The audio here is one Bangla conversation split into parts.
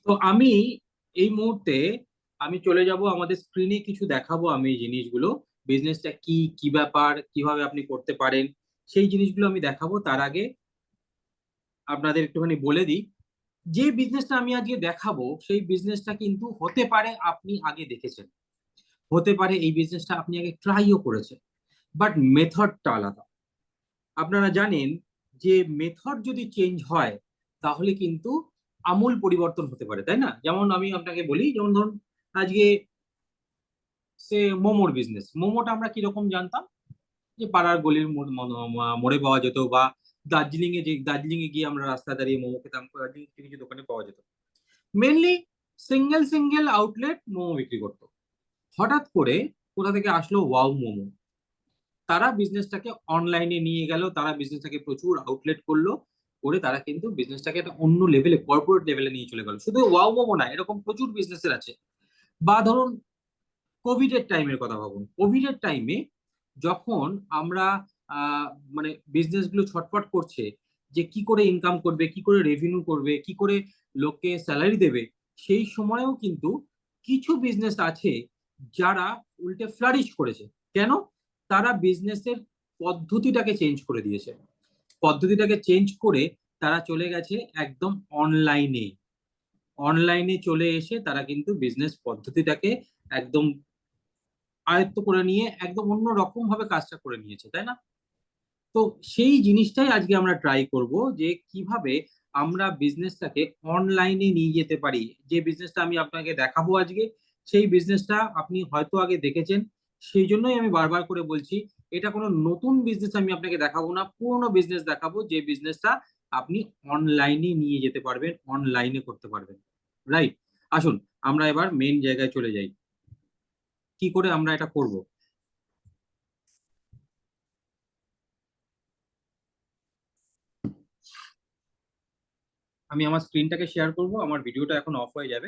তো আমি এই মুহূর্তে আমি চলে যাব আমাদের স্ক্রিনে, কিছু দেখাবো আমি এই জিনিসগুলো। বিজনেসটা কি, কি ব্যাপার, কিভাবে আপনি করতে পারেন, সেই জিনিসগুলো আমি দেখাবো। তার আগে আপনাদের একটুখানি বলে দিই, যে বিজনেসটা আমি আজকে দেখাবো সেই বিজনেসটা কিন্তু হতে পারে আপনি আগে দেখেছেন, হতে পারে এই বিজনেসটা আপনি আগে ট্রাইও করেছেন, বাট মেথডটা আলাদা। আপনারা জানেন যে মেথড যদি চেঞ্জ হয় তাহলে কিন্তু আমূল পরিবর্তন হতে পারে, তাই না? যেমন আমি আপনাকে বলি, যেমন ধরুন আজকে সে মোমোর বিজনেস, মোমোটা আমরা কিরকম জানতাম, যে পাড়ার গলির মোড়ে পাওয়া যেত, বা দার্জিলিং এ গিয়ে আমরা রাস্তা দাঁড়িয়ে মোমো খেতাম, দার্জিলিং কিছু কিছু দোকানে পাওয়া যেত। Mainly single single outlet momo বিক্রি করতো। হঠাৎ করে কোথা থেকে আসলো ওয়াও মোমো, তারা বিজনেসটাকে অনলাইনে নিয়ে গেল, তারা বিজনেসটাকে প্রচুর আউটলেট করলো, করে তারা কিন্তু বিজনেসটাকে একটা অন্য লেভেলে, কর্পোরেট লেভেলে নিয়ে চলে গেল। শুধু ওয়াও মোমো না, এরকম প্রচুর বিজনেসের আছে। বা ধরুন কোভিড এর টাইমের কথা ভাবুন, কোভিড এর টাইমে যখন আমরা আহ, মানে বিজনেস গুলো ছটফট করছে যে কি করে ইনকাম করবে, কি করে রেভিনিউ করবে, কি করে লোককে স্যালারি দেবে, সেই সময়েও কিন্তু কিছু বিজনেস আছে যারা উল্টে ফ্লারিশ করেছে। কেন? তারা বিজনেসের পদ্ধতিটাকে চেঞ্জ করে দিয়েছে। পদ্ধতিটাকে চেঞ্জ করে তারা চলে গেছে একদম অনলাইনে। অনলাইনে চলে এসে তারা কিন্তু বিজনেস পদ্ধতিটাকে একদম আয়ত্ত করে নিয়ে একদম অন্য রকম ভাবে কাজটা করে নিয়েছে, তাই না? তো সেই জিনিসটাই আজকে আমরা ট্রাই করব, যে কিভাবে আমরা বিজনেসটাকে অনলাইনে নিয়ে যেতে পারি। যে বিজনেসটা আমি আপনাকে দেখাবো আজকে, সেই বিজনেসটা আপনি হয়তো আগে দেখেছেন। সেই জন্যই আমি বারবার করে বলছি, এটা কোনো নতুন বিজনেস আমি আপনাকে দেখাবো না, পুরোনো বিজনেস দেখাবো, যে বিজনেসটা আপনি অনলাইনে নিয়ে যেতে পারবেন, অনলাইনে করতে পারবেন। রাইট? আসুন আমরা এবার মেন জায়গায় চলে যাই, কি করে আমরা এটা করব। আমি আমার স্ক্রিনটাকে শেয়ার করব, আমার ভিডিওটা এখন অফ হয়ে যাবে।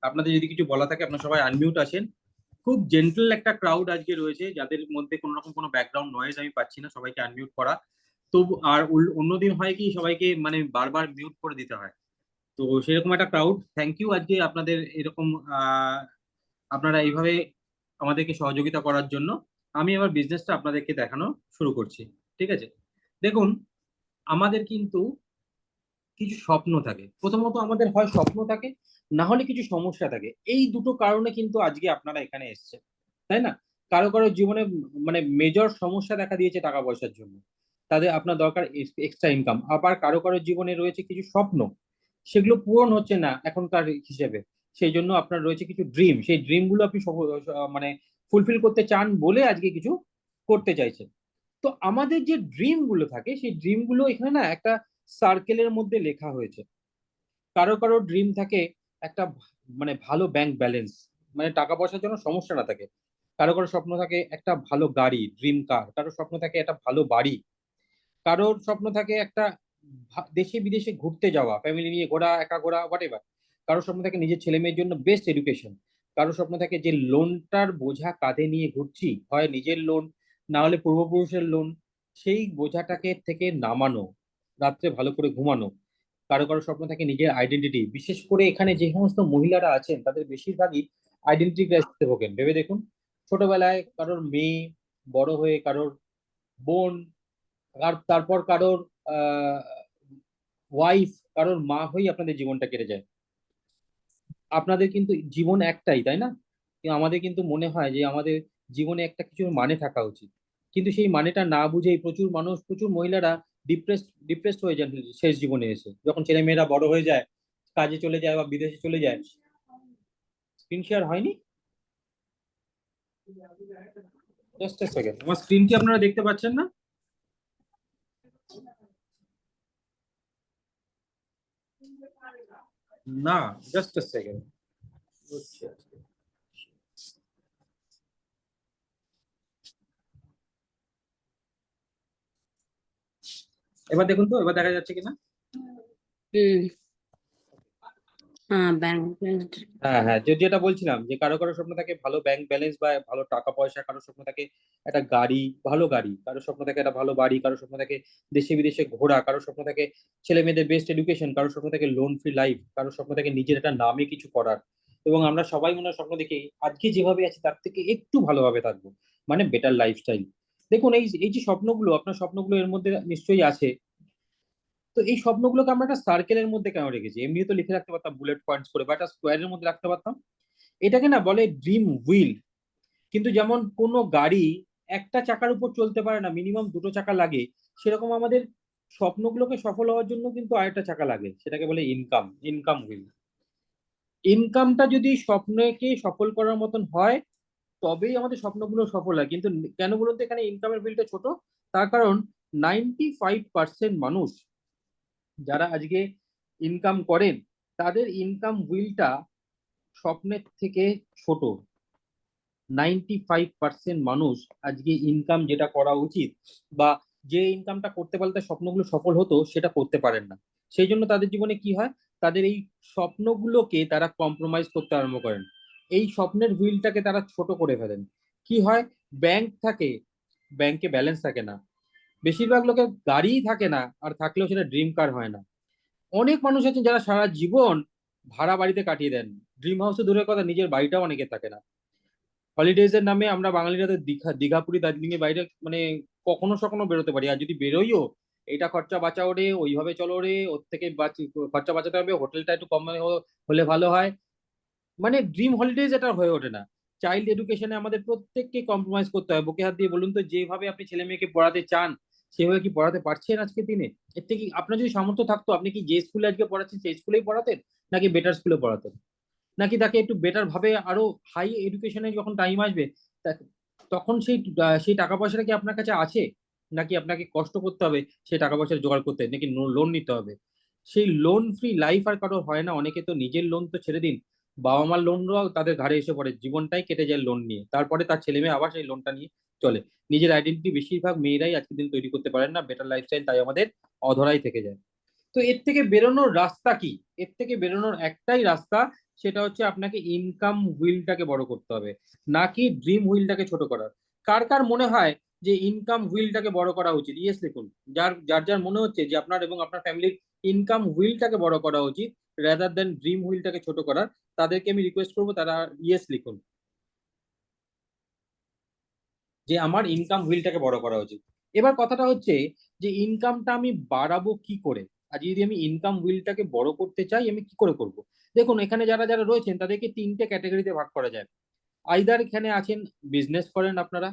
আপনাদের যদি কিছু বলা থাকে, আপনারা সবাই আনমিউট আছেন। খুব জেন্টল একটা ক্রাউড আজকে রয়েছে, যাদের মধ্যে কোনো রকম কোনো ব্যাকগ্রাউন্ড নয়েজ আমি পাচ্ছি না, সবাইকে আনমিউট করা। তো আর অন্যদিন হয় কি, সবাইকে মানে বারবার মিউট করে দিতে হয়। তো সেরকম একটা ক্রাউড, থ্যাংক ইউ আজকে আপনাদের এরকম আহ আপনারা এইভাবে আমাদেরকে সহযোগিতা করার জন্য। আমি এবার বিজনেসটা আপনাদেরকে দেখানো শুরু করছি। ঠিক আছে? দেখুন, আমাদের কিন্তু কিছু স্বপ্ন থাকে। প্রথমত আমাদের হয় স্বপ্ন থাকে, না হলে কিছু সমস্যা থাকে। এই দুটো কারণে কিন্তু আজকে আপনারা এখানে এসেছেন, তাই না? কারো কারো জীবনে মানে মেজর সমস্যা দেখা দিয়েছে টাকা পয়সার জন্য, তাদের আপনার দরকার এক্সট্রা ইনকাম। আবার কারো কারো জীবনে রয়েছে কিছু স্বপ্ন, সেগুলো পূরণ হচ্ছে না এখনকার হিসেবে। সেই জন্য আপনার রয়েছে কিছু ড্রিম, সেই ড্রিম গুলো আপনি মানে ফুলফিল করতে চান বলে আজকে কিছু করতে চাইছেন। তো আমাদের যে ড্রিম গুলো থাকে, সেই ড্রিম গুলো এখানে না একটা সার্কেলের মধ্যে লেখা হয়েছে। কারো কারো ড্রিম থাকে একটা মানে ভালো ব্যাংক ব্যালেন্স, মানে টাকা পয়সার জন্য সমস্যা না থাকে। কারো কারো স্বপ্ন থাকে একটা ভালো গাড়ি, ড্রিম কার। কারো স্বপ্ন থাকে একটা ভালো বাড়ি। কারোর স্বপ্ন থাকে একটা দেশে বিদেশে ঘুরতে যাওয়া, ফ্যামিলি নিয়ে ঘোরা, একা ঘোরা, হোয়াট এভার। কারোর স্বপ্ন থাকে নিজের ছেলে মেয়ের জন্য বেস্ট এডুকেশন। কারোর স্বপ্ন থাকে যে লোনটার বোঝা কাঁধে নিয়ে ঘুরছি, হয় নিজের লোন, না হলে পূর্বপুরুষের লোন, সেই বোঝাটাকে থেকে নামানো, রাত্রে ভালো করে ঘুমানো। কারো কারো স্বপ্ন থাকে নিজের আইডেন্টিটি। বিশেষ করে এখানে যে সমস্ত মহিলারা আছেন তাদের বেশিরভাগই আইডেন্টিটি ক্রাইসিসে ভোগেন। ভেবে দেখুন, ছোটবেলায় কারোর মেয়ে, বড় হয়ে কারোর বোন, আর তারপর কারোর ওয়াইফ, কারোর মা হয়ে আপনাদের জীবনটা কেটে যায়। আপনাদের কিন্তু জীবন একটাই, তাই না? কিন্তু আমাদের কিন্তু মনে হয় যে আমাদের জীবনে একটা কিছুর মানে থাকা উচিত। কিন্তু সেই মানেটা না বুঝেই প্রচুর মানুষ, প্রচুর মহিলারা ডিপ্রেসড হয়ে যান শেষ জীবনে এসে, যখন ছেলে মেয়েরা বড় হয়ে যায়, কাজে চলে যায় বা বিদেশে চলে যায়। স্ক্রিন শেয়ার হয়নি? জাস্ট এ সেকেন্ড, আমার স্ক্রিন কি আপনারা দেখতে পাচ্ছেন না? না, জাস্ট এ সেকেন্ড। এবার দেখুন তো, এবার দেখা যাচ্ছে কিনা? হুম, हाँ, बैंक। হ্যাঁ হ্যাঁ, যেটা বলছিলাম যে কারো কারো স্বপ্ন থাকে ভালো ব্যাংক ব্যালেন্স বা ভালো টাকা পয়সা, কারো স্বপ্ন থাকে একটা গাড়ি, ভালো গাড়ি, কারো স্বপ্ন থাকে একটা ভালো বাড়ি, কারো স্বপ্ন থাকে দেশে বিদেশে ঘোরা, কারো স্বপ্ন থাকে ছেলে মেয়েদের বেস্ট এডুকেশন, কারো স্বপ্ন থাকে লোন ফ্রি লাইফ, কারো স্বপ্ন থাকে নিজের একটা নামে কিছু করার। এবং আমরা সবাই মনে হয় স্বপ্ন দেখি আজকে যেভাবে আছি তার থেকে একটু ভালোভাবে থাকবো, মানে বেটার লাইফস্টাইল। দেখুন এই এই যে স্বপ্নগুলো, আপনার স্বপ্নগুলো এর মধ্যে নিশ্চয়ই আছে। তো এই স্বপ্নগুলোকে আমরা একটা সার্কেলের মধ্যে কেন রেখেছি? এমনি তো লিখে রাখতে পারতাম বুলেট পয়েন্টস করে, বা একটা স্কোয়ারের মধ্যে রাখতে পারতাম। এটাকে না বলে ড্রিম হুইল। কিন্তু যেমন কোনো গাড়ি একটা চাকার উপর চলতে পারে না, মিনিমাম দুটো চাকা লাগে, সেরকম আমাদের স্বপ্নগুলোকে সফল হওয়ার জন্য কিন্তু আরেকটা চাকা লাগে, সেটাকে বলে ইনকাম, ইনকাম হুইল। ইনকামটা যদি স্বপ্নকে সফল করার মতন হয় তবেই আমাদের স্বপ্নগুলো সফল হয়। কিন্তু কেন বলুন তো এখানে ইনকামের বিলটা ছোট? তার কারণ 95% মানুষ যারা আজকে ইনকাম করেন তাদের ইনকাম হুইলটা স্বপ্নের থেকে ছোট। 95% মানুষ আজকে ইনকাম যেটা করা উচিত বা যে ইনকামটা করতে পারলে তার স্বপ্নগুলো সফল হতো সেটা করতে পারেন না। সেই জন্য তাদের জীবনে কি হয়, তাদের এই স্বপ্নগুলোকে তারা কম্প্রোমাইজ করতে আরম্ভ করেন, এই স্বপ্নের হুইলটাকে তারা ছোট করে ফেলেন। কি হয়, ব্যাংক থাকে, ব্যাংকে ব্যালেন্স থাকে না, বেশিরভাগ লোকের গাড়িই থাকে না, আর থাকলেও সেটা ড্রিম কার হয় না। অনেক মানুষ আছেন যারা সারা জীবন ভাড়া বাড়িতে কাটিয়ে দেন, ড্রিম হাউসে দূরের কথা নিজের বাড়িটাও অনেকের থাকে না। হলিডেজ এর নামে আমরা বাঙালিরা তো দীঘা দীঘা পুরী দার্জিলিং এর বাইরে মানে কখনো সখনো বেরোতে পারি, আর যদি বেরোইও এটা খরচা বাঁচাও রে, ওইভাবে চলো রে, ওর থেকে খরচা বাঁচাতে হবে, হোটেলটা একটু কম হলে ভালো হয়। মানে ড্রিম হলিডেজ এটা হয়ে ওঠে না। চাইল্ড এডুকেশনে আমাদের প্রত্যেককে কম্প্রোমাইজ করতে হয়। বুকে হাত দিয়ে বলুন তো, যেভাবে আপনি ছেলে মেয়েকে পড়াতে চান সেভাবে কি পড়াতে পারছেন আজকের দিনে? এর থেকে আপনার যদি সামর্থ্য থাকতো আপনি কি যে স্কুলে আজকে পড়াচ্ছেন সেই স্কুলেই পড়াতেন, নাকি বেটার স্কুলে পড়াতেন, নাকি তাকে একটু বেটার ভাবে আরো হাই এডুকেশনে যখন টাইম আসবে তখন সেই টাকা পয়সাটা কি আপনার কাছে আছে, নাকি আপনাকে কষ্ট করতে হবে সেই টাকা পয়সা জোগাড় করতে, নাকি লোন নিতে হবে? সেই লোন ফ্রি লাইফ আর কারো হয় না। অনেকে তো নিজের লোন তো ছেড়ে দিন, বাবা মার লোনরাও তাদের ঘাড়ে এসে পড়ে, জীবনটাই কেটে যায় লোন নিয়ে, তারপরে তার ছেলে মেয়ে আবার সেই লোনটা নিয়ে চলে। নিজের আইডেন্টিটি বেশিরভাগ মেয়েরাই আজকের দিন তৈরি করতে পারেন না, বেটার লাইফস্টাইল তাই আমাদের অধরাই থেকে যায়। তো এর থেকে বেরোনোর রাস্তা কি? এর থেকে বেরোনোর একটাই রাস্তা, সেটা হচ্ছে আপনাকে ইনকাম হুইলটাকে বড় করতে হবে, নাকি ড্রিম হুইলটাকে ছোট করার। কার কার মনে হয় যে ইনকাম হুইলটাকে বড় করা উচিত? ইয়েস লিখুন। যার যার যার মনে হচ্ছে যে আপনার এবং আপনার ফ্যামিলির ইনকাম হুইলটাকে বড় করা উচিত রাদার দেন ড্রিম হুইলটাকে ছোট করার, তাদেরকে আমি রিকোয়েস্ট করবো তারা ইয়েস লিখুন, যে আমার ইনকাম হুইলটাকে বড় করা উচিত। এবার কথাটা হচ্ছে যে ইনকামটা আমি বাড়াবো কি করে? আর যদি আমি ইনকাম হুইলটাকে বড় করতে চাই আমি কি করে করব? দেখুন এখানে যারা যারা রয়েছেন তাদেরকে তিনটে ক্যাটাগরিতে ভাগ করা যায়। আইদার এখানে আছেন বিজনেস করেন আপনারা,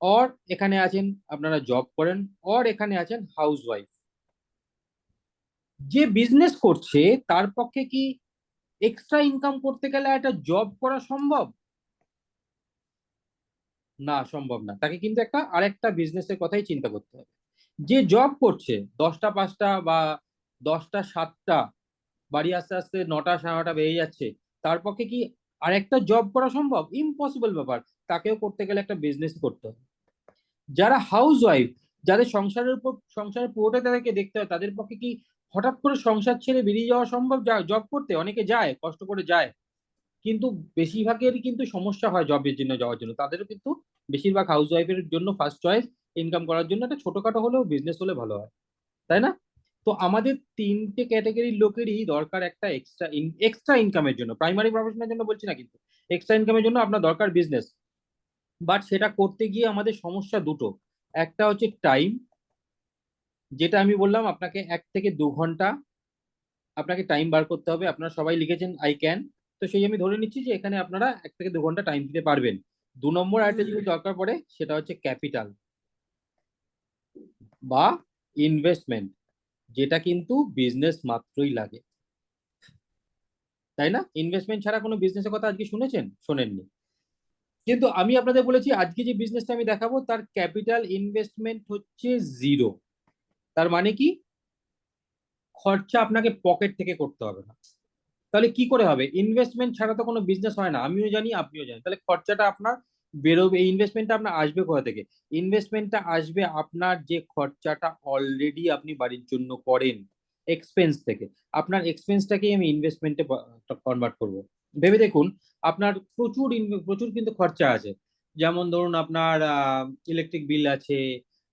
অর এখানে আছেন আপনারা জব করেন, অর এখানে আছেন হাউস ওয়াইফ। যে বিজনেস করছে তার পক্ষে কি এক্সট্রা ইনকাম করতে গেলে একটা জব করা সম্ভব? না, সম্ভব না। তাকে কিন্তু একটা আরেকটা বিজনেসের কথাই চিন্তা করতে হবে। যে জব করছে 10টা 5টা বা 10টা 7টা, বাড়ি আস্তে আস্তে 9টা 9:30 বেজে যাচ্ছে, তার পক্ষে কি আরেকটা জব করা সম্ভব? ইম্পসিবল ব্যাপার। তাকেও করতে গেলে একটা বিজনেস করতে হবে। যারা হাউস ওয়াইফ, যাদের সংসারের উপর সংসারের পুরোটা তাদেরকে দেখতে হয়, তাদের পক্ষে কি হঠাৎ করে সংসার ছেড়ে বেরিয়ে যাওয়া সম্ভব? জব করতে অনেকে যায়, কষ্ট করে যায়, কিন্তু বেশিরভাগেরই কিন্তু সমস্যা হয় জবের জন্য যাওয়ার জন্য। তাদেরও কিন্তু বেশিরভাগ হাউস ওয়াইফের জন্য ফার্স্ট চয়েস ইনকাম করার জন্য একটা ছোটখাটো হলেও বিজনেস হলে ভালো হয়, তাই না? তো আমাদের তিনটে ক্যাটাগরির লোকেরই দরকার একটা এক্সট্রা ইনকামের জন্য, প্রাইমারি প্রফেশনের জন্য বলছি না কিন্তু, এক্সট্রা ইনকামের জন্য আপনার দরকার বিজনেস। বাট সেটা করতে গিয়ে আমাদের সমস্যা দুটো। একটা হচ্ছে টাইম, যেটা আমি বললাম আপনাকে 1 থেকে 2 ঘন্টা আপনাকে টাইম বার করতে হবে। আপনারা সবাই লিখেছেন আই ক্যান, তো সেই আমি ধরে নিচ্ছি যে এখানে আপনারা 1 থেকে 2 ঘন্টা টাইম দিতে পারবেন। 2 নম্বর আরেকটা জিনিস দরকার পড়ে, সেটা হচ্ছে ক্যাপিটাল বা ইনভেস্টমেন্ট, যেটা কিন্তু বিজনেস মাত্রই লাগে, তাই না? ইনভেস্টমেন্ট ছাড়া কোনো বিজনেসের কথা আজকে শুনেছেন? শোনেননি। কিন্তু আমি আপনাদের বলেছি আজকে যে বিজনেসটা আমি দেখাবো তার ক্যাপিটাল ইনভেস্টমেন্ট হচ্ছে জিরো। তার মানে কি, খরচা আপনাকে পকেট থেকে করতে হবে না। তাহলে কি করে হবে? ইনভেস্টমেন্ট ছাড়া তো কোনো বিজনেস হয় না, আমিও জানি আপনিও জানেন। তাহলে খরচাটা আপনার বেরোবে, এই ইনভেস্টমেন্টটা আপনার আসবে কোথা থেকে? ইনভেস্টমেন্টটা আসবে আপনার যে খরচাটা অলরেডি আপনি বাড়ির জন্য করেন, এক্সপেন্স থেকে। আপনার এক্সপেন্সটাকেই আমি ইনভেস্টমেন্টে কনভার্ট করব। ভেবে দেখুন, আপনার প্রচুর কিন্তু খরচা আছে। যেমন ধরুন আপনার ইলেকট্রিক বিল আছে,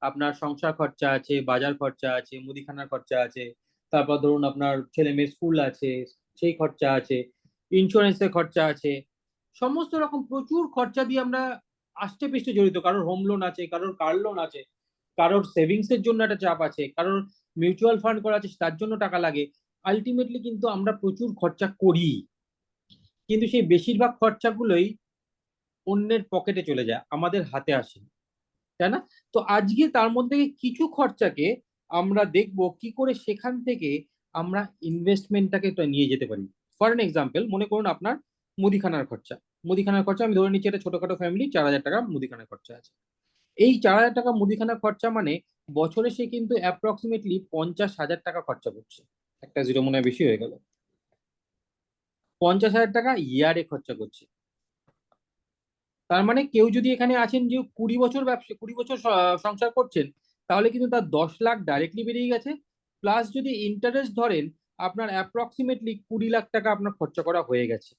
আপনার সংসার খরচা আছে, বাজার খরচা আছে, মুদিখানার খরচা আছে, তারপর ধরুন আপনার ছেলে মেয়ের স্কুল আছে, সেই খরচা আছে, ইন্স্যুরেন্সের খরচা আছে। সমস্ত রকম প্রচুর খরচা দিয়ে আমরা আষ্টে পৃষ্ঠে জড়িত। কারোর হোম লোন আছে, কারোর কার লোন আছে, কারোর সেভিংস এর জন্য একটা চাপ আছে, কারোর মিউচুয়াল ফান্ড করা আছে তার জন্য টাকা লাগে। আলটিমেটলি কিন্তু আমরা প্রচুর খরচা করি, কিন্তু সেই বেশিরভাগ খরচাগুলোই অন্যের পকেটে চলে যায়, আমাদের হাতে আসে না, তাই না? তো আজকে তার মধ্যে কিছু খরচাকে আমরা দেখব কি করে সেখান থেকে আমরা ইনভেস্টমেন্টটাকে নিয়ে যেতে পারি। ফর এন এক্সাম্পল, মনে করুন আপনার মুদিখানার খরচা আমি ধরে নিচ্ছি একটা ছোটখাটো ফ্যামিলি, 4,000 টাকা মুদিখানার খরচা আছে। এই 4,000 টাকা মুদিখানার খরচা মানে বছরে সে কিন্তু অ্যাপ্রক্সিমেটলি 50,000 টাকা খরচা করছে। একটা জিরো মনে হয় বেশি হয়ে গেল। 50,000 টাকা ইয়ারে খরচা করছে। তার মানে কেউ যদি এখানে আছেন যে 20 বছর ব্যবসা, 20 বছর সংসার করছেন, তাহলে কিন্তু তার 10 লাখ ডাইরেক্টলি বেরিয়ে গেছে। প্লাস যদি ইন্টারেস্ট ধরেন, আপনার অ্যাপ্রক্সিমেটলি 20 লাখ টাকা আপনার খরচা করা হয়ে গেছে।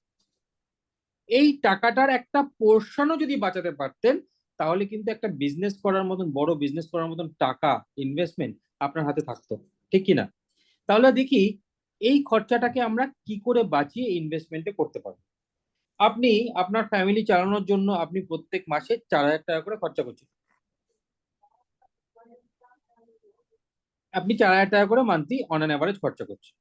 এই টাকাটার একটা পোর্শনও যদি বাঁচাতে পারতেন, তাহলে কিন্তু একটা বিজনেস করার মতন, বড় বিজনেস করার মতন টাকা, ইনভেস্টমেন্ট আপনার হাতে থাকতো। ঠিক কিনা? তাহলে দেখি এই খরচাটাকে আমরা কি করে বাঁচিয়ে ইনভেস্টমেন্টে করতে পারবো। আপনি আপনার ফ্যামিলি চালানোর জন্য আপনি প্রত্যেক মাসে 4,000 টাকা করে খরচা করছেন। আপনি 4,000 টাকা করে মান্থলি অন অ্যান অ্যাভারেজ খরচা করছেন।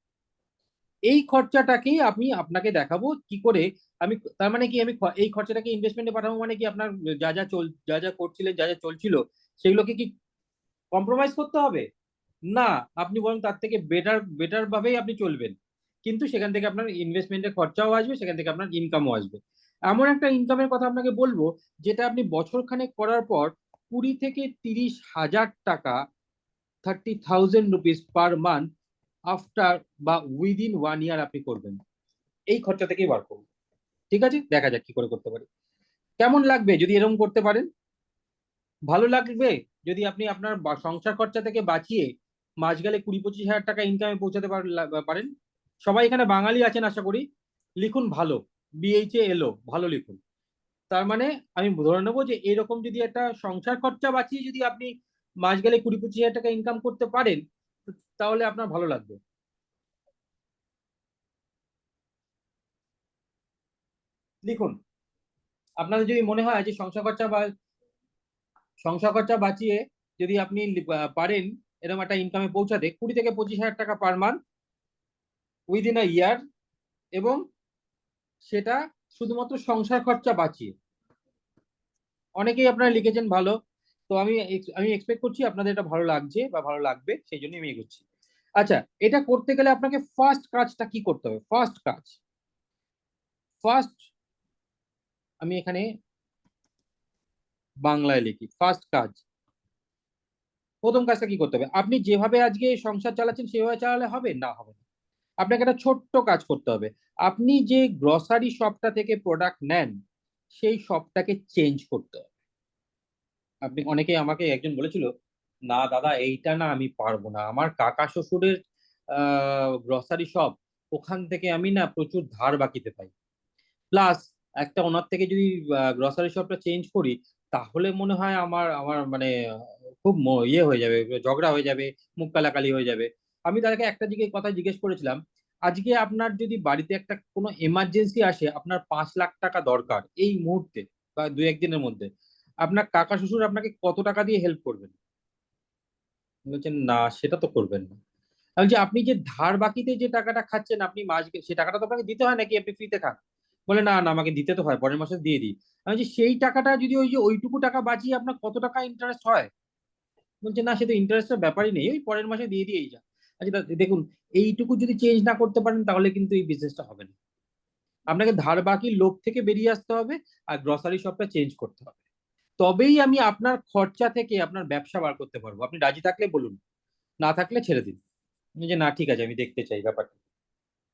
এই খরচাটাকেই আমি আপনাকে দেখাবো কি করে আমি, তার মানে কি আমি এই খরচাটাকে ইনভেস্টমেন্টে পাঠাবো, মানে কি আপনার যা যা করছিলেন, যা যা চলছিল, সেগুলোকে কি কম্প্রোমাইজ করতে হবে? না, আপনি বরং তার থেকে বেটার বেটার ভাবেই আপনি চলবেন। কিন্তু সেখান থেকে আপনার ইনভেস্টমেন্টের খরচাও আসবে, সেখান থেকে আপনার ইনকামও আসবে। এমন একটা ইনকামের কথা আপনাকে বলবো, যেটা আপনি বছর খানেক করার পর 20 থেকে 30 হাজার টাকা, 30,000 রুপিস পার মান্থ আফটার বা উইদিন 1 ইয়ার আপনি করবেন। এই খরচা থেকেই বার করুন। ঠিক আছে, দেখা যাক কি করে করতে পারি। কেমন লাগবে যদি এরকম করতে পারেন? ভালো লাগবে যদি আপনি আপনার সংসার খরচা থেকে বাঁচিয়ে মাস গেলে 20-25 হাজার টাকা ইনকামে পৌঁছাতে পারেন। সবাই এখানে বাঙালি আছেন আশা করি। লিখুন ভালো, BHALO, ভালো লিখুন। তার মানে আমি ধরে নেবো যে এরকম যদি একটা সংসার খরচা বাঁচিয়ে যদি আপনি মাস গেলে 20-25 হাজার টাকা ইনকাম করতে পারেন, তাহলে আপনার ভালো লাগবে। লিখুন, আপনাদের যদি মনে হয় যে সংসার খরচা বাঁচিয়ে যদি আপনি পারেন এরকম একটা ইনকামে পৌঁছাতে 20 থেকে 25 হাজার টাকা পার মান্থ উইদিন আ ইয়ার, এবং সেটা শুধুমাত্র সংসার খরচা বাঁচিয়ে। অনেকেই আপনারা লিখেছেন ভালো। তো আমি এক্সপেক্ট করছি আপনাদের এটা ভালো লাগছে বা ভালো লাগবে, সেই জন্য আমি এগোচ্ছি। আচ্ছা, এটা করতে গেলে আপনাকে ফার্স্ট কাজটা কি করতে হবে? ফার্স্ট আমি এখানে বাংলায় লিখি, ফার্স্ট কাজ, প্রথম কাজটা কি করতে হবে? আপনি যেভাবে আজকে সংসার চালাচ্ছেন সেভাবে চালালে হবে না? হবে না। আপনাকে একটা ছোট্ট কাজ করতে হবে। আপনি যে গ্রসারি শপটা থেকে প্রোডাক্ট নেন, সেই শপটাকে চেঞ্জ করতে হবে। আপনি, অনেকে আমাকে একজন বলেছিল, না দাদা এইটা না আমি পারবো না, আমার কাকা শ্বশুরের গ্রসারি শপ, ওখান থেকে আমি না প্রচুর ধার বাকিতে পাই। প্লাস একটা ওনার থেকে যদি গ্রসারি শপটা চেঞ্জ করি, তাহলে মনে হয় আমার আমার মানে খুব ইয়ে হয়ে যাবে, ঝগড়া হয়ে যাবে, মুখ কালাকালি হয়ে যাবে। আমি তাদেরকে একটা কথা জিজ্ঞেস করেছিলাম, আজকে আপনার যদি বাড়িতে একটা কোনো এমার্জেন্সি আসে, আপনার 5 লাখ টাকা দরকার এই মুহূর্তে বা 2-1 দিনের মধ্যে, আপনার কাকা শ্বশুর আপনাকে কত টাকা দিয়ে হেল্প করবেন? বলছেন না, সেটা তো করবেন না। আমি বলছি, আপনি যে ধার বাকিতে যে টাকাটা খাচ্ছেন, আপনি সে টাকাটা তো আপনাকে দিতে হয় নাকি আপনি ফ্রিতে খান? বলে না না, আমাকে দিতে তো হয়, পরের মাসে দিয়ে দিই। আমি বলছি, সেই টাকাটা যদি ওই যে ওইটুকু টাকা বাঁচিয়ে আপনার কত টাকা ইন্টারেস্ট হয়? বলছে না, সে তো ইন্টারেস্টের ব্যাপারই নেই, ওই পরের মাসে দিয়ে দিয়েই যা। আচ্ছা দেখুন, এইটুকু যদি চেঞ্জ না করতে পারেন, তাহলে কিন্তু এই বিজনেসটা হবে না। আপনাকে ধার বাকির লোভ থেকে বেরিয়ে আসতে হবে, আর গ্রসারি শপটা চেঞ্জ করতে হবে। তবেই আমি আপনার খরচা থেকে আপনার ব্যবসা বার করতে পারবো। আপনি রাজি থাকলে বলুন, না থাকলে ছেড়ে দিন। যে না ঠিক আছে, আমি দেখতে চাই ব্যাপারটা।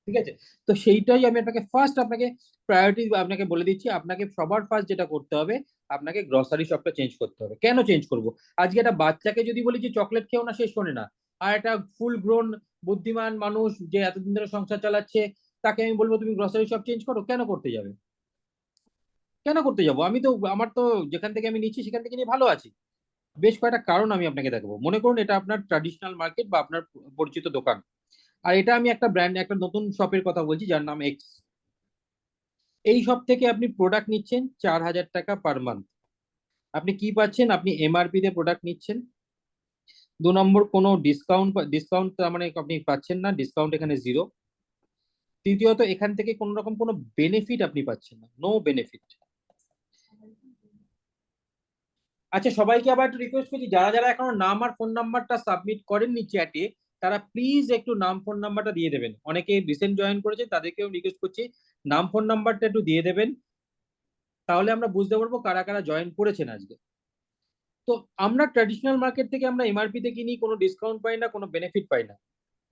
ঠিক আছে, তো সেইটাই আমি আপনাকে প্রায়োরিটি আপনাকে বলে দিচ্ছি। আপনাকে সবার ফার্স্ট যেটা করতে হবে, আপনাকে গ্রসারি শপটা চেঞ্জ করতে হবে। কেন চেঞ্জ করব? আজকে একটা বাচ্চাকে যদি বলি যে চকলেট খেও না, সে শোনে না। আর একটা ফুল গ্রোন বুদ্ধিমান মানুষ যে এতদিন ধরে সংসার চালাচ্ছে, তাকে আমি বলবো তুমি গ্রসারি শপ চেঞ্জ করো, কেন করতে যাবে? কেন করতে যাবো? আমি তো আমার তো যেখান থেকে আমি নিচ্ছি সেখান থেকে নিয়ে ভালো আছি। বেশ কয়েকটা কারণ আমি আপনাকে দেখাবো। মনে করুন এটা আপনার ট্র্যাডিশনাল মার্কেট বা আপনার পরিচিত দোকান, আর এটা আমি একটা ব্র্যান্ড, একটা নতুন শপের কথা বলছি যার নাম এক্স। এই শপ থেকে আপনি প্রোডাক্ট নিচ্ছেন 4,000 টাকা পার মান্থ। আপনি কি পাচ্ছেন? আপনি এমআরপি তে প্রোডাক্ট নিচ্ছেন। 2 নম্বর, কোনো ডিসকাউন্ট, ডিসকাউন্ট তার মানে আপনি পাচ্ছেন না, ডিসকাউন্ট এখানে জিরো। তৃতীয়ত, এখান থেকে কোনো রকম কোনো বেনিফিট আপনি পাচ্ছেন না, নো বেনিফিট। আচ্ছা, সবাইকে আবার একটু রিকোয়েস্ট করছি, যারা যারা এখনো নাম আর ফোন নাম্বারটা সাবমিট করেননি চ্যাটে, তারা প্লিজ একটু নাম ফোন নাম্বারটা দিয়ে দেবেন। অনেকে রিসেন্ট জয়েন করেছে, তাদেরকেও রিকোয়েস্ট করছি নাম ফোন নাম্বারটা একটু দিয়ে দেবেন, তাহলে আমরা বুঝতে পারবো কারা কারা জয়েন করেছেন আজকে। তো আমরা ট্র্যাডিশনাল মার্কেট থেকে আমরা এমআরপি তে কিনি, কোনো ডিসকাউন্ট পাই না, কোনো বেনিফিট পাই না।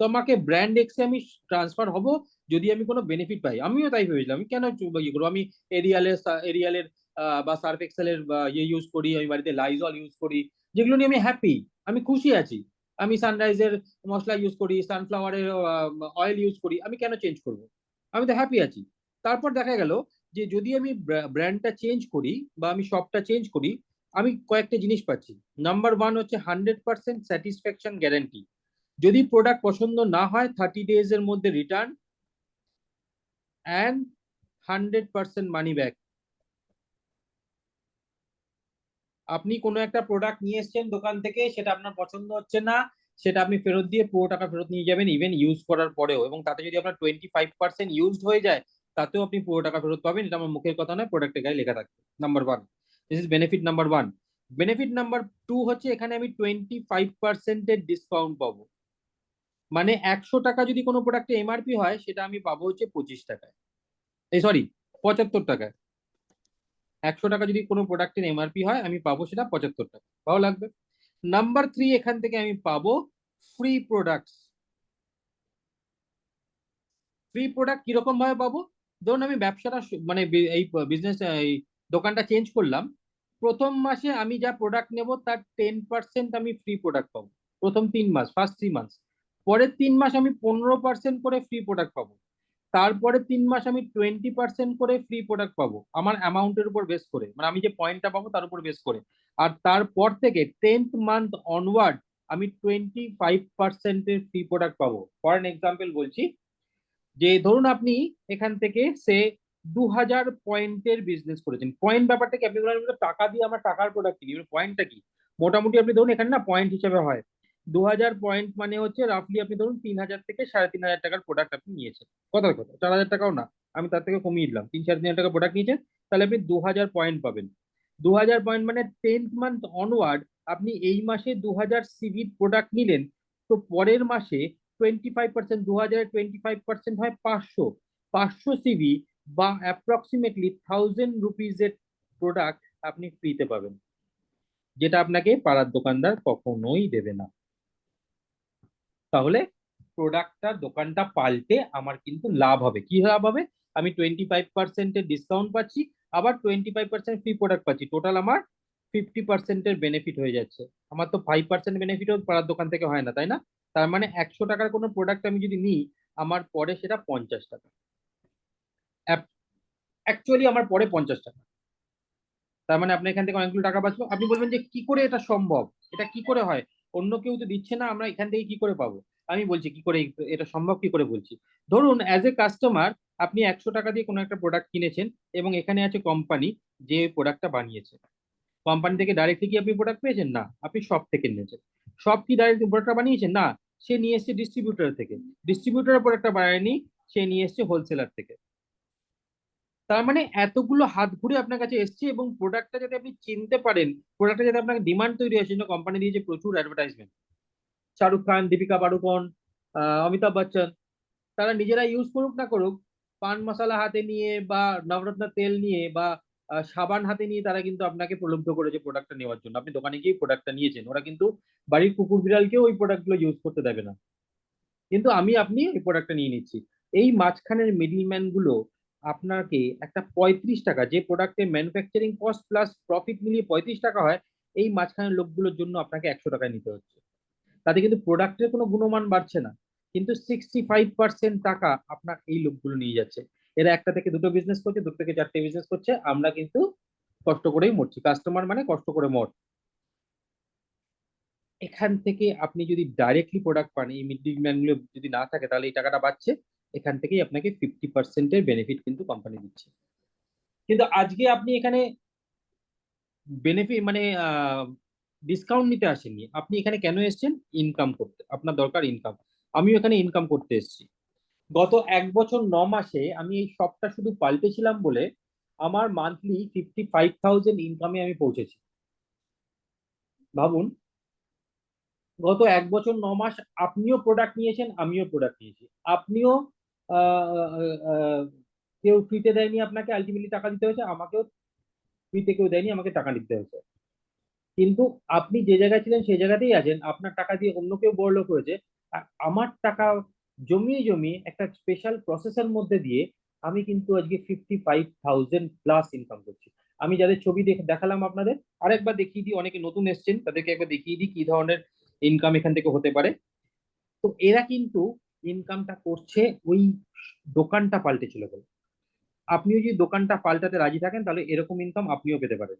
তো আমাকে ব্র্যান্ড এক্সে আমি ট্রান্সফার হব যদি আমি কোনো বেনিফিট পাই। আমিও তাই ভেবেছিলাম, আমি কেন ইয়ে করবো? আমি এরিয়ালের বা সার্ফ এক্সেলের ইয়ে ইউজ করি, আমি বাড়িতে লাইজল ইউজ করি, যেগুলো নিয়ে আমি হ্যাপি, আমি খুশি আছি। আমি সানরাইজের মশলা ইউজ করি, সানফ্লাওয়ারের অয়েল ইউজ করি, আমি কেন চেঞ্জ করব? আমি তো হ্যাপি আছি। তারপর দেখা গেল যে যদি আমি ব্র্যান্ডটা চেঞ্জ করি বা আমি শপটা চেঞ্জ করি, আমি কয়েকটা জিনিস পাচ্ছি। নাম্বার ওয়ান হচ্ছে 100% স্যাটিসফ্যাকশন গ্যারান্টি। যদি প্রোডাক্ট পছন্দ না হয় 30 days এর মধ্যে রিটার্ন, অ্যান্ড 100% মানি ব্যাক। আপনি কোনো একটা প্রোডাক্ট নিয়ে এসেছেন দোকান থেকে, সেটা আপনার পছন্দ হচ্ছে না, সেটা আপনি ফেরত দিয়ে পুরো টাকা ফেরত নিয়ে যাবেন, ইভেন ইউজ করার পরেও। এবং তাতে যদি আপনার 25% ইউজড হয়ে যায়, তাতেও আপনি পুরো টাকা ফেরত পাবেন। এটা আমার মুখের কথা নয়, প্রোডাক্টের গায়ে লেখা থাকবে। Number one, this is benefit number one. Benefit number two হচ্ছে এখানে আমি 25% ডিসকাউন্ট পাবো। মানে 100 টাকা যদি কোনো প্রোডাক্টে এমআরপি হয়, সেটা আমি পাবো হচ্ছে 25 টাকায়, এই সরি, 75 টাকায়। 100 টাকা যদি কোনো প্রোডাক্টের এমআরপি হয়, আমি পাবো সেটা 75 টাকা। ভালো লাগবে। নাম্বার থ্রি, এখান থেকে আমি পাবো ফ্রি প্রোডাক্টস। ফ্রি প্রোডাক্ট কিরকম ভাবে পাবো? ধরুন আমি ব্যবসাটা মানে এই বিজনেস, এই দোকানটা চেঞ্জ করলাম, প্রথম মাসে আমি যা প্রোডাক্ট নেব তার 10% আমি ফ্রি প্রোডাক্ট পাবো। প্রথম 3 মাস, ফার্স্ট 3 মাস। পরের 3 মাস আমি 15% করে ফ্রি প্রোডাক্ট পাবো। তারপরে 3 মাস আমি 20% করে ফ্রি প্রোডাক্ট পাবো, আমার অ্যামাউন্টের উপর বেস করে, মানে আমি যে পয়েন্টটা পাবো তার উপর বেস করে। আর তারপর থেকে 10th মান্থ অনওয়ার্ড আমি 25%-এর ফ্রি প্রোডাক্ট পাবো। ফর এন এক্সাম্পল বলছি, যে ধরুন আপনি এখান থেকে সে 2,000 পয়েন্টের বিজনেস করেছেন। পয়েন্ট ব্যাপারটা কি? আপনি ধরুন টাকা দিয়ে আমরা টাকার প্রোডাক্ট কিনি, পয়েন্টটা কি? মোটামুটি আপনি ধরুন এখানে না পয়েন্ট হিসেবে হয়। 2,000 পয়েন্ট মানে হচ্ছে রাফলি আপনি ধরুন 3,000 থেকে 3,500 টাকার প্রোডাক্ট আপনি নিয়েছেন। কথার কথা, 4,000 টাকাও না, আমি তার থেকে কমিয়ে দিলাম, 3-3,500 টাকা প্রোডাক্ট নিয়েছেন, তাহলে আপনি 2,000 পয়েন্ট পাবেন। 2,000 পয়েন্ট মানে 10th মান্থ অনওয়ার্ড আপনি এই মাসে 2,000 সিভির প্রোডাক্ট নিলেন, তো পরের মাসে 25%, 2,000-25% হয় 500। 500 সিভি বা অ্যাপ্রক্সিমেটলি 1,000 রুপিজের প্রোডাক্ট আপনি ফ্রিতে পাবেন, যেটা আপনাকে পাড়ার দোকানদার কখনোই দেবে না। তাহলে প্রোডাক্টটা, দোকানটা পাল্টে আমার কিন্তু লাভ হবে। কি লাভ হবে? আমি 25%-এর ডিসকাউন্ট পাচ্ছি, আবার 25% ফ্রি প্রোডাক্ট পাচ্ছি, টোটাল আমার 50%-এর বেনিফিট হয়ে যাচ্ছে। আমার তো 5% বেনিফিটও পাড়ার দোকান থেকে হয় না, তাই না? তার মানে 100 টাকার কোনো প্রোডাক্ট আমি যদি নিই, আমার পরে সেটা 50 টাকা, অ্যাকচুয়ালি আমার পরে 50 টাকা। তার মানে আপনি এখান থেকে অনেকগুলো টাকা বাঁচলো। আপনি বলবেন যে কি করে এটা সম্ভব, এটা কি করে হয়? অন্য কেউ তো দিচ্ছে না, আমরা এখান থেকে কি করে পাবো? আমি বলছি কি করে এটা সম্ভব, কি করে বলছি। ধরুন অ্যাজ এ কাস্টমার, আপনি 100 টাকা দিয়ে কোনো একটা প্রোডাক্ট কিনেছেন, এবং এখানে আছে কোম্পানি যে প্রোডাক্টটা বানিয়েছে। কোম্পানি থেকে ডাইরেক্টলি কি আপনি প্রোডাক্ট পেয়েছেন? না, আপনি শপ থেকে নিয়েছেন। শপ কি ডাইরেক্ট প্রোডাক্টটা বানিয়েছেন? না, সে নিয়ে এসছে ডিস্ট্রিবিউটর থেকে। ডিস্ট্রিবিউটর প্রোডাক্টটা বানায়নি, সে নিয়ে এসছে হোলসেলার থেকে। তার মানে এতগুলো হাত ঘুরে আপনার কাছে এসছে, এবং প্রোডাক্টটা যাতে আপনি চিনতে পারেন, প্রোডাক্টটা যাতে আপনার ডিমান্ড তৈরি হয়, সেজন্য কোম্পানি দিয়েছে প্রচুর অ্যাডভার্টাইজমেন্ট। শাহরুখ খান, দীপিকা পাড়ুকোন, অমিতাভ বচ্চন, তারা নিজেরা ইউজ করুক না করুক, পান মশলা হাতে নিয়ে বা নবরত্ন তেল নিয়ে বা সাবান হাতে নিয়ে তারা কিন্তু আপনাকে প্রলুব্ধ করেছে প্রোডাক্টটা নেওয়ার জন্য। আপনি দোকানে গিয়ে প্রোডাক্টটা নিয়েছেন, ওরা কিন্তু বাড়ির কুকুর বিড়ালকেও ওই প্রোডাক্টগুলো ইউজ করতে দেবে না, কিন্তু আমি আপনি এই প্রোডাক্টটা নিয়ে নিচ্ছি। এই মাঝখানের মিডিলম্যান গুলো আপনাকে একটা 35 টাকা, যে প্রোডাক্টের ম্যানুফ্যাকচারিং কস্ট প্লাস প্রফিট মিলিয়ে 35 টাকা হয়, এই মাঝখানের লোকগুলোর জন্য আপনাকে 100 টাকায় নিতে হচ্ছে। তাতে কিন্তু প্রোডাক্টের কোনো গুণমান বাড়ছে না, কিন্তু 65% টাকা আপনার এই লোকগুলো নিয়ে যাচ্ছে। এরা একটা থেকে দুটো বিজনেস করছে, দুটো থেকে চারটে বিজনেস করছে, আমরা কিন্তু কষ্ট করেই মরছি, কাস্টমার মানে কষ্ট করে মর। এখান থেকে আপনি যদি ডাইরেক্টলি প্রোডাক্ট পান, এই মিডল গুলো যদি না থাকে, তাহলে এই টাকাটা বাঁচছে। এখান থেকেই আপনাকে 50%-এর বেনিফিট কিন্তু কোম্পানি দিচ্ছে। কিন্তু আজকে আপনি এখানে বেনিফিট মানে ডিসকাউন্ট নিতে আসেননি, আপনি এখানে কেন এসেছেন? ইনকাম করতে, আপনার দরকার ইনকাম। আমিও এখানে ইনকাম করতে এসেছি। গত 1 বছর 9 মাসে আমি এই শপটা শুধু পাল্টেছিলাম বলে আমার মান্থলি 55,000 ইনকামে আমি পৌঁছেছি। ভাবুন, গত 1 বছর 9 মাস আপনিও প্রোডাক্ট নিয়েছেন, আমিও প্রোডাক্ট নিয়েছি। আপনিও আহ, আহ, আহ, কেউ ফ্রিতে দেয়নি, আপনাকে আলটিমেটলি টাকা দিতে হয়েছে। আমাকেও ফ্রিতে কেউ দেয়নি, আমাকে টাকা দিতে হয়েছে। কিন্তু আপনি যে জায়গায় ছিলেন সেই জায়গাতেই আছেন, আপনার টাকা দিয়ে অন্য কেউ বড়লোক হয়েছে। আর আমার টাকা জমিয়ে জমিয়ে একটা স্পেশাল প্রসেসের মধ্যে দিয়ে আমি কিন্তু আজকে 55,000 প্লাস ইনকাম করছি। আমি যাদের ছবি দেখালাম আপনাদের, আরেকবার দেখিয়ে দিই, অনেকে নতুন এসছেন তাদেরকে একবার দেখিয়ে দিই কি ধরনের ইনকাম এখান থেকে হতে পারে। তো এরা কিন্তু ইনকামটা করছে ওই দোকানটা পাল্টে ছিল বলে। আপনিও যদি দোকানটা পাল্টাতে রাজি থাকেন, তাহলে এরকম ইনকাম আপনিও পেতে পারেন।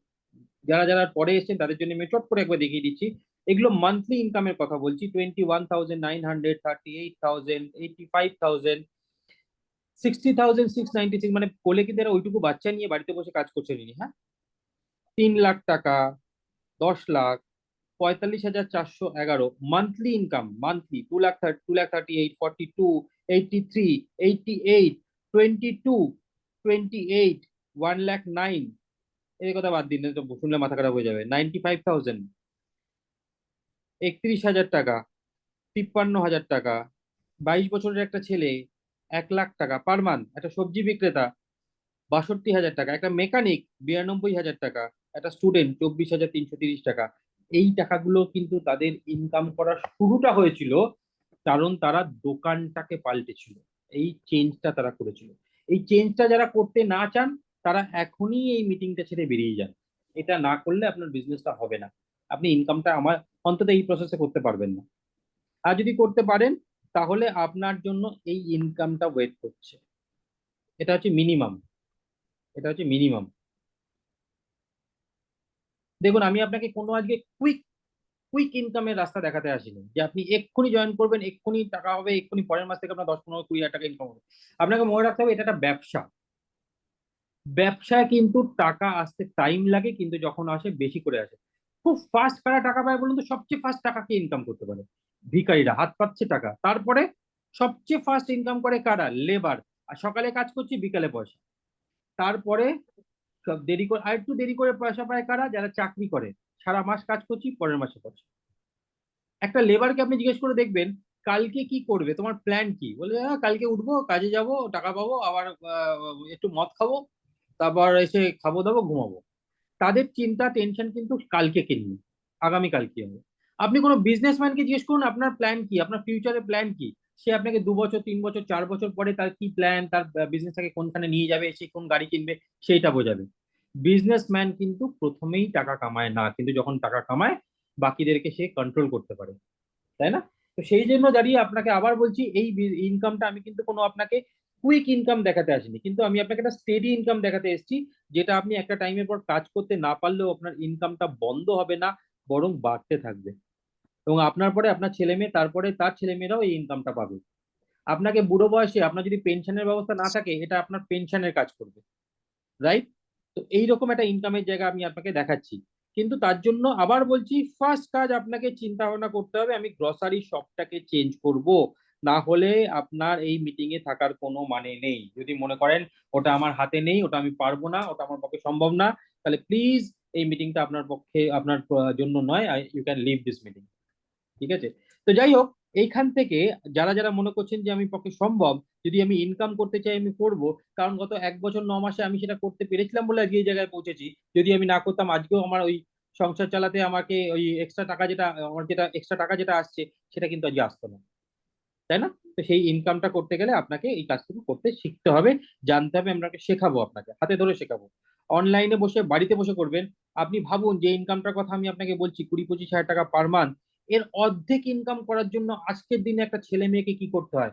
যারা যারা পরে এসেছেন তাদের জন্য আমি চট করে একবার দেখিয়ে দিচ্ছি। এগুলো মান্থলি ইনকামের কথা বলছি। 21,900, 38,000, 85,000, 60,696, মানে কোলে কিন্তু এরা ওইটুকু বাচ্চা নিয়ে বাড়িতে বসে কাজ করছে নি, হ্যাঁ। 3 লাখ টাকা, 10 lakh, 45,411 monthly income. Monthly 2 lakh 38, 42, 83, 88, 22, 28, 1 lakh 9। এই কথা বাদ দিন, তো শুনলে মাথা খারাপ হয়ে যাবে। 95,000, 31,000 টাকা, 53,000 টাকা, 22 বছরের একটা ছেলে, 1 লাখ টাকা পার মান্থ। একটা সবজি বিক্রেতা, 62,000 টাকা। একটা মেকানিক, 92,000 টাকা। একটা স্টুডেন্ট, 24,330 টাকা। এই টাকাগুলো কিন্তু তাদের ইনকাম করার শুরুটা হয়েছিল কারণ তারা দোকানটাকে পাল্টেছিল, এই চেঞ্জটা তারা করেছিল। এই চেঞ্জটা যারা করতে না চান, তারা এখনই এই মিটিংটা ছেড়ে বেরিয়ে যান। এটা না করলে আপনার বিজনেসটা হবে না, আপনি ইনকামটা আমার অন্তত এই প্রসেসে করতে পারবেন না। আর যদি করতে পারেন, তাহলে আপনার জন্য এই ইনকামটা ওয়েট করছে। এটা হচ্ছে মিনিমাম, এটা হচ্ছে মিনিমাম। দেখুন, আমি আপনাকে কোনো আজকে কুইক কুইক ইনকামের রাস্তা দেখাতে আসিনি যে আপনি এক্ষুনি জয়েন করবেন, এক্ষুনি টাকা হবে, এক্ষুনি পরের মাস থেকে আপনার 10, 15, 20 হাজার টাকা ইনকাম হবে। আপনাকে মনে রাখতে হবে এটা একটা ব্যবসা। ব্যবসায় কিন্তু টাকা আসতে টাইম লাগে, কিন্তু যখন আসে বেশি করে আসে। খুব ফাস্ট কারা টাকা পায় বলুন তো? সবচেয়ে ফাস্ট টাকা কে ইনকাম করতে পারে? ভিখারিরা হাত পাচ্ছে টাকা। তারপরে সবচেয়ে ফাস্ট ইনকাম করে কারা? লেবার। আর সকালে কাজ করছি, বিকালে পয়সা। তারপরে সব দেরি করে, আর একটু দেরি করে পয়সা পায় কারা? যারা চাকরি করে, সারা মাস কাজ করছি, পরের মাসে পয়সা। একটা লেবারকে আপনি জিজ্ঞেস করে দেখবেন কালকে কি করবে, তোমার প্ল্যান কি, বলে কালকে উঠবো, কাজে যাব, টাকা পাবো, আবার একটু মদ খাবো, তারপর এসে খাবো দাবো, ঘুমাবো। তাদের চিন্তা টেনশন কিন্তু কালকে কে নিয়ে, আগামীকাল কি হবে। আপনি কোনো বিজনেসম্যানকে জিজ্ঞেস করুন আপনার প্ল্যান কি, আপনার ফিউচারের প্ল্যান কি। সে আপনাকে 2 বছর, 3 বছর, 4 বছর পরে তার কি প্ল্যান, তার বিজনেসটাকে কোনখানে নিয়ে যাবে, সে কোন গাড়ি কিনবে, সেইটা বোঝাবে। বিজনেসম্যান কিন্তু প্রথমেই টাকা কামায় না, কিন্তু যখন টাকা কামায় বাকিদেরকে সে কন্ট্রোল করতে পারে, তাই না? তো সেই জন্য দাঁড়িয়ে আপনাকে আবার বলছি, এই ইনকামটা আমি কিন্তু কোনো আপনাকে কুইক ইনকাম দেখাতে আসিনি, কিন্তু আমি আপনাকে একটা স্টেডি ইনকাম দেখাতে এসেছি। যেটা আপনি একটা টাইমের পর কাজ করতে না পারলেও আপনার ইনকামটা বন্ধ হবে না, বরং বাড়তে থাকবে। এবং আপনার পরে আপনার ছেলে মেয়ে, তারপরে তার ছেলে মেয়েরাও এই ইনকামটা পাবে। আপনাকে বুড়ো বয়সে আপনার যদি পেনশনের ব্যবস্থা না থাকে, এটা আপনার পেনশনের কাজ করবে, রাইট? তো এইরকম একটা ইনকামের জায়গা আমি আপনাকে দেখাচ্ছি। কিন্তু তার জন্য আবার বলছি, ফার্স্ট কাজ আপনাকে চিন্তা ভাবনা করতে হবে, আমি গ্রসারি শপটাকে চেঞ্জ করব। না হলে আপনার এই মিটিং এ থাকার কোনো মানে নেই। যদি মনে করেন ওটা আমার হাতে নেই, ওটা আমি পারবো না, ওটা আমার পক্ষে সম্ভব না, তাহলে প্লিজ এই মিটিংটা আপনার পক্ষে, আপনার জন্য নয়। You can leave this meeting. ঠিক আছে? তো যাই হোক, এইখান থেকে যারা যারা মনে করছেন যে আমি পক্ষে সম্ভব, যদি আমি ইনকাম করতে চাই আমি করব, কারণ গত 1 বছর 9 মাসে আমি সেটা করতে পেরেছিলাম বলে আজকে এই জায়গায় পৌঁছেছি। যদি আমি না করতাম, আজকেও আমার ওই সংসার চালাতে আমাকে ওই এক্সট্রা টাকা যেটা আমার, যেটা এক্সট্রা টাকা যেটা আসছে, সেটা কিন্তু আজকে আসতো না, তাই না? তো সেই ইনকামটা করতে গেলে আপনাকে এই কাজটুকু করতে শিখতে হবে, জানতে হবে। আপনাকে শেখাবো, আপনাকে হাতে ধরে শেখাবো। অনলাইনে বসে বাড়িতে বসে করবেন। আপনি ভাবুন যে ইনকামটার কথা আমি আপনাকে বলছি, 20, 25 হাজার টাকা পার মান্থ, এর অর্ধেক ইনকাম করার জন্য আজকের দিনে একটা ছেলে মেয়েকে কি করতে হয়?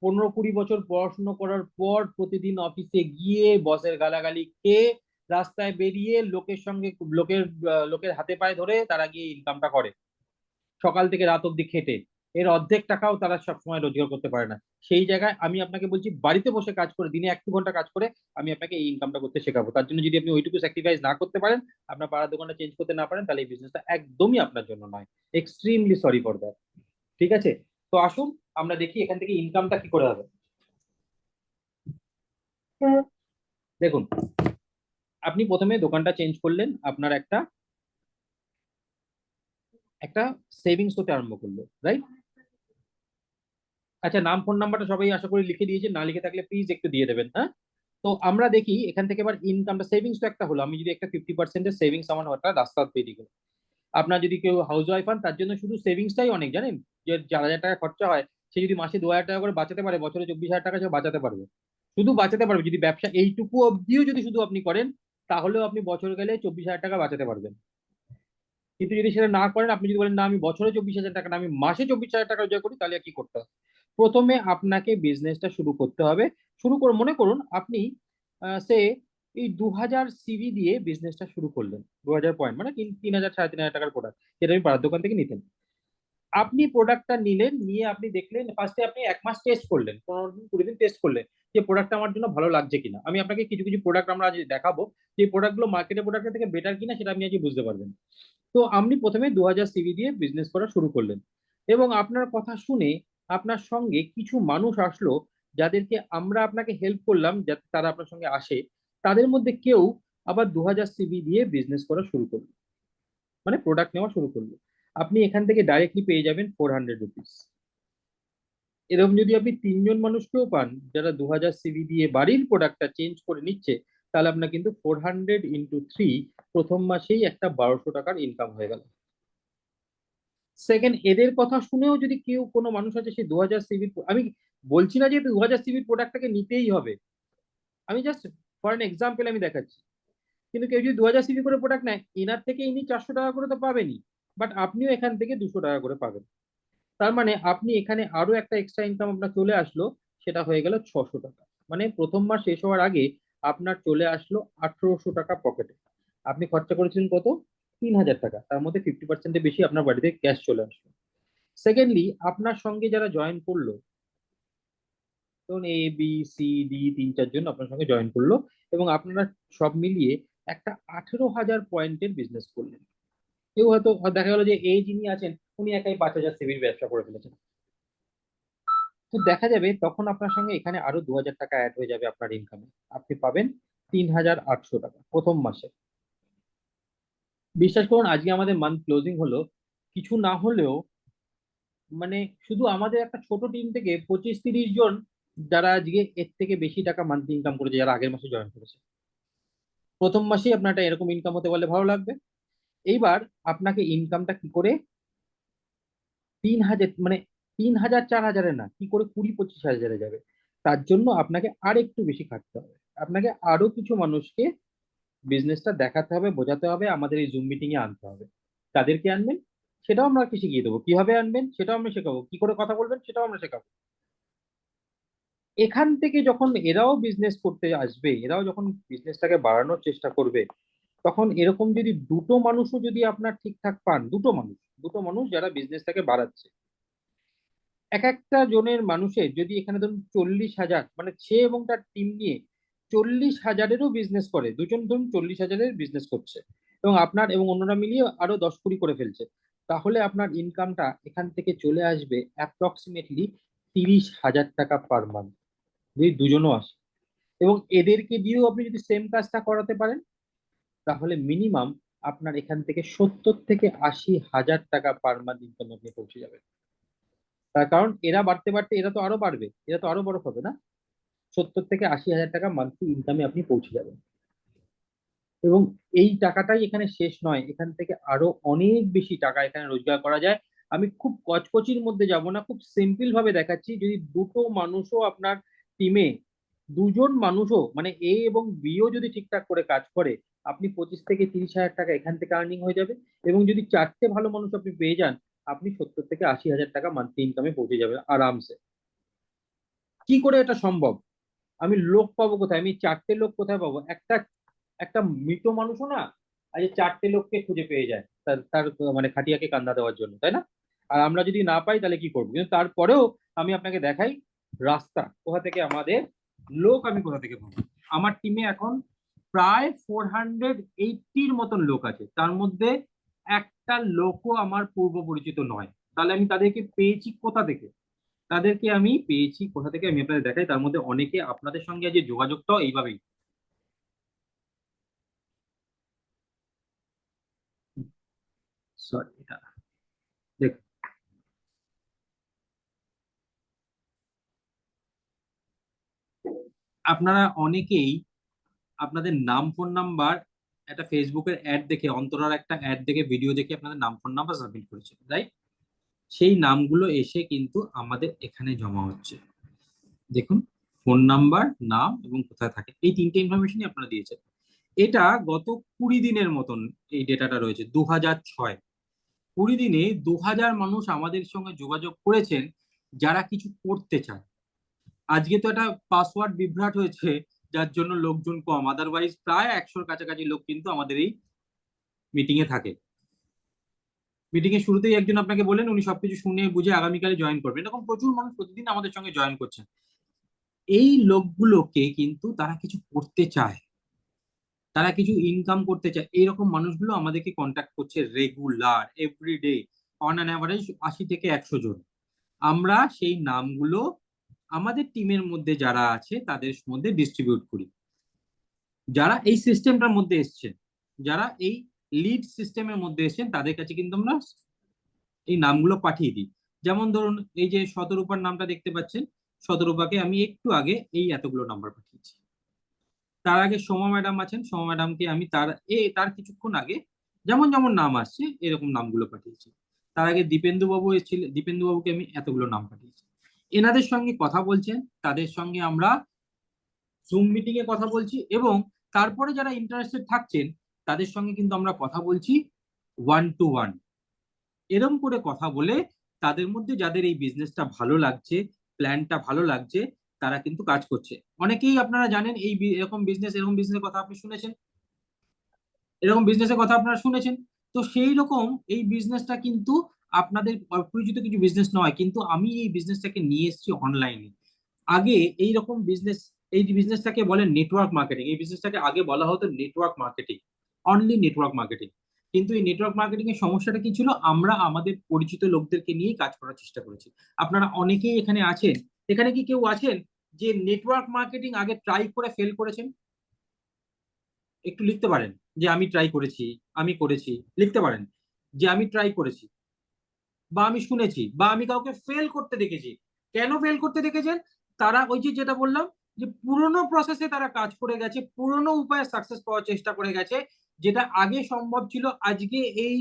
15-20 বছর পড়াশুনো করার পর প্রতিদিন অফিসে গিয়ে বসের গালাগালি খেয়ে রাস্তায় বেরিয়ে লোকের সঙ্গে লোকের হাতে পায়ে ধরে তারা গিয়ে ইনকামটা করে, সকাল থেকে রাত অব্দি খেটে। এর অর্ধেক টাকাও তারা সবসময় রোজগার করতে পারে না। সেই জায়গায় আমি আপনাকে বলছি, বাড়িতে বসে কাজ করে দিনে 1-2 ঘন্টা কাজ করে আমি আপনাকে এই ইনকামটা করতে শেখাবো। তার জন্য যদি আপনি ওইটুকু স্যাক্রিফাইস না করতে পারেন, আপনার পাড়ার দোকানটা চেঞ্জ করতে না পারেন, তাহলে এই বিজনেসটা একদমই আপনার জন্য নয়। Extremely sorry for that. ঠিক আছে, তো আসুন আমরা দেখি এখান থেকে ইনকামটা কি করে হবে। দেখুন, আপনি প্রথমে দোকানটা চেঞ্জ করলেন, আপনার একটা একটা সেভিংস হতে আরম্ভ করলো, রাইট? আচ্ছা, নাম ফোন নাম্বারটা সবাই আশা করি লিখে দিয়েছে, না লিখে থাকলে প্লিজ একটু দিয়ে দেবেন, হ্যাঁ? তো আমরা দেখি এখান থেকে এবার ইনকামটা, সেভিংস তো একটা হলো, আমি যদি একটা 50%-এর সেভিংস আমার একটা রাস্তা তৈরি করি। আপনার যদি কেউ হাউস ওয়াইফ হন, তার জন্য শুধু সেভিংসটাই অনেক, জানেন? যে 4,000 টাকা খরচা হয়, সে যদি মাসে 2,000 টাকা করে বাঁচাতে পারে, বছরে 24,000 টাকা সে বাঁচাতে পারবে। শুধু বাঁচাতে পারবে, যদি ব্যবসা এইটুকু অবধিও যদি শুধু আপনি করেন, তাহলেও আপনি বছর গেলে 24,000 টাকা বাঁচাতে পারবেন। কিন্তু যদি সেটা না করেন, আপনি যদি বলেন না আমি বছরে 24,000 টাকা না, আমি মাসে 24,000 টাকা রোজগার করি, তাহলে কি করতে হবে? প্রথমে আপনাকে বিজনেসটা শুরু করতে হবে। শুরু করে মনে করুন আপনি সে এই 2,000 সিভি দিয়ে বিজনেসটা শুরু করলেন, 2,000 পয়েন্ট মানে 3,000 3,500 টাকার প্রোডাক্ট, যেটা আমি পাড়ার দোকান থেকে নিতেন। আপনি প্রোডাক্টটা নিলেন, নিয়ে আপনি দেখলেন, ফার্স্টে আপনি 1 মাস টেস্ট করলেন, 15 দিন 20 দিন টেস্ট করলেন যে প্রোডাক্টটা আমার জন্য ভালো লাগছে কিনা। আমি আপনাকে কিছু কিছু প্রোডাক্ট আমরা আজ দেখাবো, যে প্রোডাক্টগুলো মার্কেটের প্রোডাক্টের থেকে বেটার কিনা সেটা আপনি আজ বুঝতে পারবেন। তো আপনি প্রথমে 2,000 সিভি দিয়ে বিজনেস করা শুরু করলেন, এবং আপনার কথা শুনে আপনার সঙ্গে কিছু মানুষ আসলো, যাদেরকে আমরা আপনাকে হেল্প করলাম যাতে তারা আপনার সঙ্গে আসে। তাদের মধ্যে কেউ আবার 2,000 সিভি দিয়ে বিজনেস করা শুরু করলো, মানে প্রোডাক্ট নেওয়া শুরু করলো। আপনি এখান থেকে ডাইরেক্টলি পেয়ে যাবেন 400 রুপিস। এরকম যদি আপনি 3 জন মানুষকেও পান যারা 2,000 সিভি দিয়ে বাড়ির প্রোডাক্টটা চেঞ্জ করে নিচ্ছে, তাহলে আপনার কিন্তু 400 × 3, প্রথম মাসেই একটা 1,200 টাকার ইনকাম হয়ে গেল। সেকেন্ড, এদের কথা শুনেও যদি কেউ কোনো মানুষ আছে সেই 2,000 সিভির, আমি বলছি না যে 2,000 সিভির প্রোডাক্টটাকে নিতেই হবে, আমি জাস্ট ফর এন এক্সাম্পল আমি দেখাচ্ছি। কিন্তু কেউ যদি 2,000 সিভি করে প্রোডাক্ট নেয়, এনার থেকে ইনি 400 টাকা করে তো পাবেনই, বাট আপনিও এখান থেকে 200 টাকা করে পাবেন। তার মানে আপনি এখানে আরো একটা এক্সট্রা ইনকাম আপনার চলে আসলো, সেটা হয়ে গেল 600 টাকা। মানে প্রথম মাস শেষ হওয়ার আগে আপনার চলে আসলো 1,800 টাকা পকেটে। আপনি খরচা করেছিলেন কত? 3,000 টাকা, তার মধ্যে 50%-এর বেশি আপনার বাড়িতে ক্যাশ চলে আসলো। সেকেন্ডলি, আপনার সঙ্গে যারা জয়েন করলো, ধরুন A B C D 3-4 জন আপনার সঙ্গে জয়েন করলো, এবং আপনারা সব মিলিয়ে একটা 18,000 পয়েন্টের বিজনেস করলেন। কেউ হয়তো দেখা গেল যে এই যিনি আছেন উনি একাই 5,000 সিভির ব্যবসা করে ফেলেছেন। তো দেখা যাবে তখন আপনার সঙ্গে এখানে আরো 2,000 টাকা অ্যাড হয়ে যাবে আপনার ইনকামে। আপনি পাবেন 3,800 টাকা প্রথম মাসে। বিশ্বাস করুন, আজকে আমাদের মান্থ ক্লোজিং হলো, কিছু না হলেও মানে শুধু আমাদের একটা ছোট টিম থেকে 25-30 জন যারা আজকে এর থেকে বেশি টাকা মান্থলি ইনকাম করেছে, যারা আগের মাসে জয়েন করেছে। প্রথম মাসেই আপনার একটা এরকম ইনকাম হতে পারলে ভালো লাগবে। এইবার আপনাকে ইনকামটা কি করে 3,000, মানে 3,000 4,000-এ না, কি করে 20-25 হাজারে যাবে? তার জন্য আপনাকে আর একটু বেশি খাটতে হবে। আপনাকে আরো কিছু মানুষকে বিজনেসটা দেখাতে হবে, বোঝাতে হবে, আমাদের এই জুম মিটিং এ আনতে হবে। তাদেরকে আনবেন, সেটাও আমরা কি শিখিয়ে দেবো, কিভাবে আনবেন সেটাও আমরা শেখাবো, কি করে কথা বলবেন সেটাও আমরা শেখাবো। এখান থেকে যখন এরাও বিজনেস করতে আসবে, এরাও যখন বিজনেসটাকে বাড়ানোর চেষ্টা করবে, তখন এরকম যদি দুটো মানুষও যদি আপনার ঠিকঠাক পান, দুটো মানুষ যারা বিজনেসটাকে বাড়াচ্ছে, এক একটা জনের মানুষের যদি এখানে ধরুন 40,000, মানে সে এবং তার টিম নিয়ে 40,000-এরও বিজনেস করে, দুজন ধরুন 40,000-এর বিজনেস করছে, এবং আপনার এবং অন্যরা মিলিয়ে আরো 10-20 করে ফেলছে, তাহলে আপনার ইনকামটা এখান থেকে চলে আসবে অ্যাপ্রক্সিমেটলি 30,000 টাকা পার মান্থ, যদি দুজনও আসে। এবং এদেরকে দিয়েও আপনি যদি সেম কাজটা করাতে পারেন, তাহলে মিনিমাম আপনার এখান থেকে 70,000 থেকে 80,000 টাকা পার মান্থ ইনকাম আপনি পৌঁছে যাবেন। তার কারণ এরা বাড়তে বাড়তে এরা তো আরো বাড়বে, এরা তো আরো বড় হবে না? 70,000 থেকে 80,000 টাকা মান্থলি ইনকামে আপনি পৌঁছে যাবেন। এবং এই টাকাটাই এখানে শেষ নয়, এখান থেকে আরো অনেক বেশি টাকা এখানে রোজগার করা যায়। আমি খুব কচকচির মধ্যে যাব না, খুব সিম্পল ভাবে দেখাচ্ছি। যদি দুটো মানুষও আপনার টিমে, দুজন মানুষও মানে A এবং B-ও যদি ঠিকঠাক করে কাজ করে, আপনি 25,000 থেকে 30,000 টাকা এখান থেকে আর্নিং হয়ে যাবে। এবং যদি চারটে ভালো মানুষ আপনি পেয়ে যান, আপনি 70 থেকে 80 হাজার টাকা মান্থলি ইনকামে পৌঁছে যাবেন আরামসে। কি করে এটা সম্ভব? আমি লোক পাবো কোথায়? আমি 4টে লোক কোথায় পাবো? একটা একটা মৃত মানুষও না আজ 4টে লোককে খুঁজে পেয়ে যায় তার তার মানে খাটিয়াকে কান্দা দেওয়ার জন্য, তাই না? আর আমরা যদি না পাই তাহলে কি করবো? কিন্তু তারপরেও আমি আপনাকে দেখাই রাস্তা কোথা থেকে আমাদের লোক আমি কোথা থেকে পাবো। আমার টিমে এখন প্রায় 480-র মতন লোক আছে, তার মধ্যে একটা লোকও আমার পূর্ব পরিচিত নয়। তাহলে আমি তাদেরকে পেয়েছি কোথা থেকে? তাদেরকে আমি পেয়েছি কোথা থেকে আমি আপনাদের দেখাই। তার মধ্যে অনেকে আপনাদের সঙ্গে যে যোগাযোগটাও এইভাবেই। সরি, এটা দেখুন, আপনারা অনেকেই আপনাদের নাম ফোন নাম্বার একটা ফেসবুকের অ্যাড দেখে, অন্তরার একটা অ্যাড দেখে, ভিডিও দেখে আপনাদের নাম ফোন নাম্বার সাবমিট করেছেন, রাইট? সেই নামগুলো এসে কিন্তু আমাদের এখানে জমা হচ্ছে। দেখুন, ফোন নাম্বার, নাম এবং কোথায় থাকে, এই 3টে ইনফরমেশনই আপনারা দিয়েছেন। এটা গত 20 দিনের মতন এই ডেটাটা রয়েছে। 2006, 20 দিনে 2000 মানুষ আমাদের সঙ্গে যোগাযোগ করেছেন যারা কিছু করতে চায়। আজকে তো একটা পাসওয়ার্ড বিভ্রাট হয়েছে, যার জন্য লোকজন কম, আদারওয়াইজ প্রায় 100-র কাছাকাছি লোক কিন্তু আমাদের এই মিটিং এ থাকে। মিটিং এর শুরুতেই একজন আপনাকে বলেন উনি সবকিছু শুনে বুঝে আগামীকালে জয়েন করবেন, এরকম প্রচুর মানুষ প্রতিদিন আমাদের সঙ্গে জয়েন করছেন। এই লোকগুলোকে কিন্তু তারা কিছু করতে চায়, তারা কিছু ইনকাম করতে চায়, এইরকম মানুষগুলো আমাদেরকে কন্ট্যাক্ট করছে regular, everyday, on an average 80 থেকে 100 জন। আমরা সেই নামগুলো আমাদের টিমের মধ্যে যারা আছে তাদের মধ্যে ডিস্ট্রিবিউট করি। যারা এই সিস্টেমটার মধ্যে এসছেন, যারা এই লিড সিস্টেমের মধ্যে এসছেন, তাদের কাছে কিন্তু আমরা এই নামগুলো পাঠিয়ে দিই। যেমন ধরুন, এই যে শতরূপার নামটা দেখতে পাচ্ছেন, শতরূপাকে আমি একটু আগে এই এতগুলো নাম্বার পাঠিয়েছি। তার আগে সোমা ম্যাডাম আছেন, সোমা ম্যাডামকে আমি তার কিছুক্ষণ আগে যেমন যেমন নাম আসছে এরকম নামগুলো পাঠিয়েছি। তার আগে দীপেন্দু বাবু এসেছিলেন, দীপেন্দু বাবুকে আমি এতগুলো নাম পাঠিয়েছি। এনাদের সঙ্গে কথা বলছেন, তাদের সঙ্গে আমরা জুম মিটিং এ কথা বলছি, এবং তারপরে যারা ইন্টারেস্টেড থাকছেন তাদের সঙ্গে কিন্তু আমরা কথা বলছি 1 to 1। এরম করে কথা বলে তাদের মধ্যে যাদের এই বিজনেসটা ভালো লাগছে, প্ল্যানটা ভালো লাগছে, তারা কিন্তু কাজ করছে। অনেকেই আপনারা জানেন এই এরকম বিজনেসের কথা আপনি শুনেছেন, এরকম বিজনেসের কথা আপনারা শুনেছেন। তো সেই রকম এই বিজনেসটা কিন্তু আপনাদের অপরিচিত কিছু বিজনেস নয়, কিন্তু আমি এই বিজনেসটাকে নিয়ে এসেছি অনলাইনে। আগে এই রকম বিজনেস, এই বিজনেসটাকে বলে নেটওয়ার্ক মার্কেটিং, এই বিজনেসটাকে আগে বলা হতো network marketing, only network marketing. কিন্তু এই নেটওয়ার্ক মার্কেটিং এর সমস্যাটা কি ছিল? আমরা আমাদের পরিচিত লোকদেরকে নিয়েই কাজ করার চেষ্টা করেছি। আপনারা অনেকেই এখানে আছেন, এখানে কি কেউ আছেন যে নেটওয়ার্ক মার্কেটিং আগে ট্রাই করে ফেল করেছেন? একটু লিখতে পারেন যে আমি ট্রাই করেছি, আমি করেছি। লিখতে পারেন যে আমি ট্রাই করেছি, বা আমি শুনেছি, বা আমি কাউকে ফেল করতে দেখেছি। কেন ফেল করতে দেখেছেন? তারা ওই যে যেটা বললাম, যে পুরোনো প্রসেসে তারা কাজ করে গেছে, পুরোনো উপায়ে সাকসেস পাওয়ার চেষ্টা করে গেছে, যেটা আগে সম্ভব ছিল আজকে এই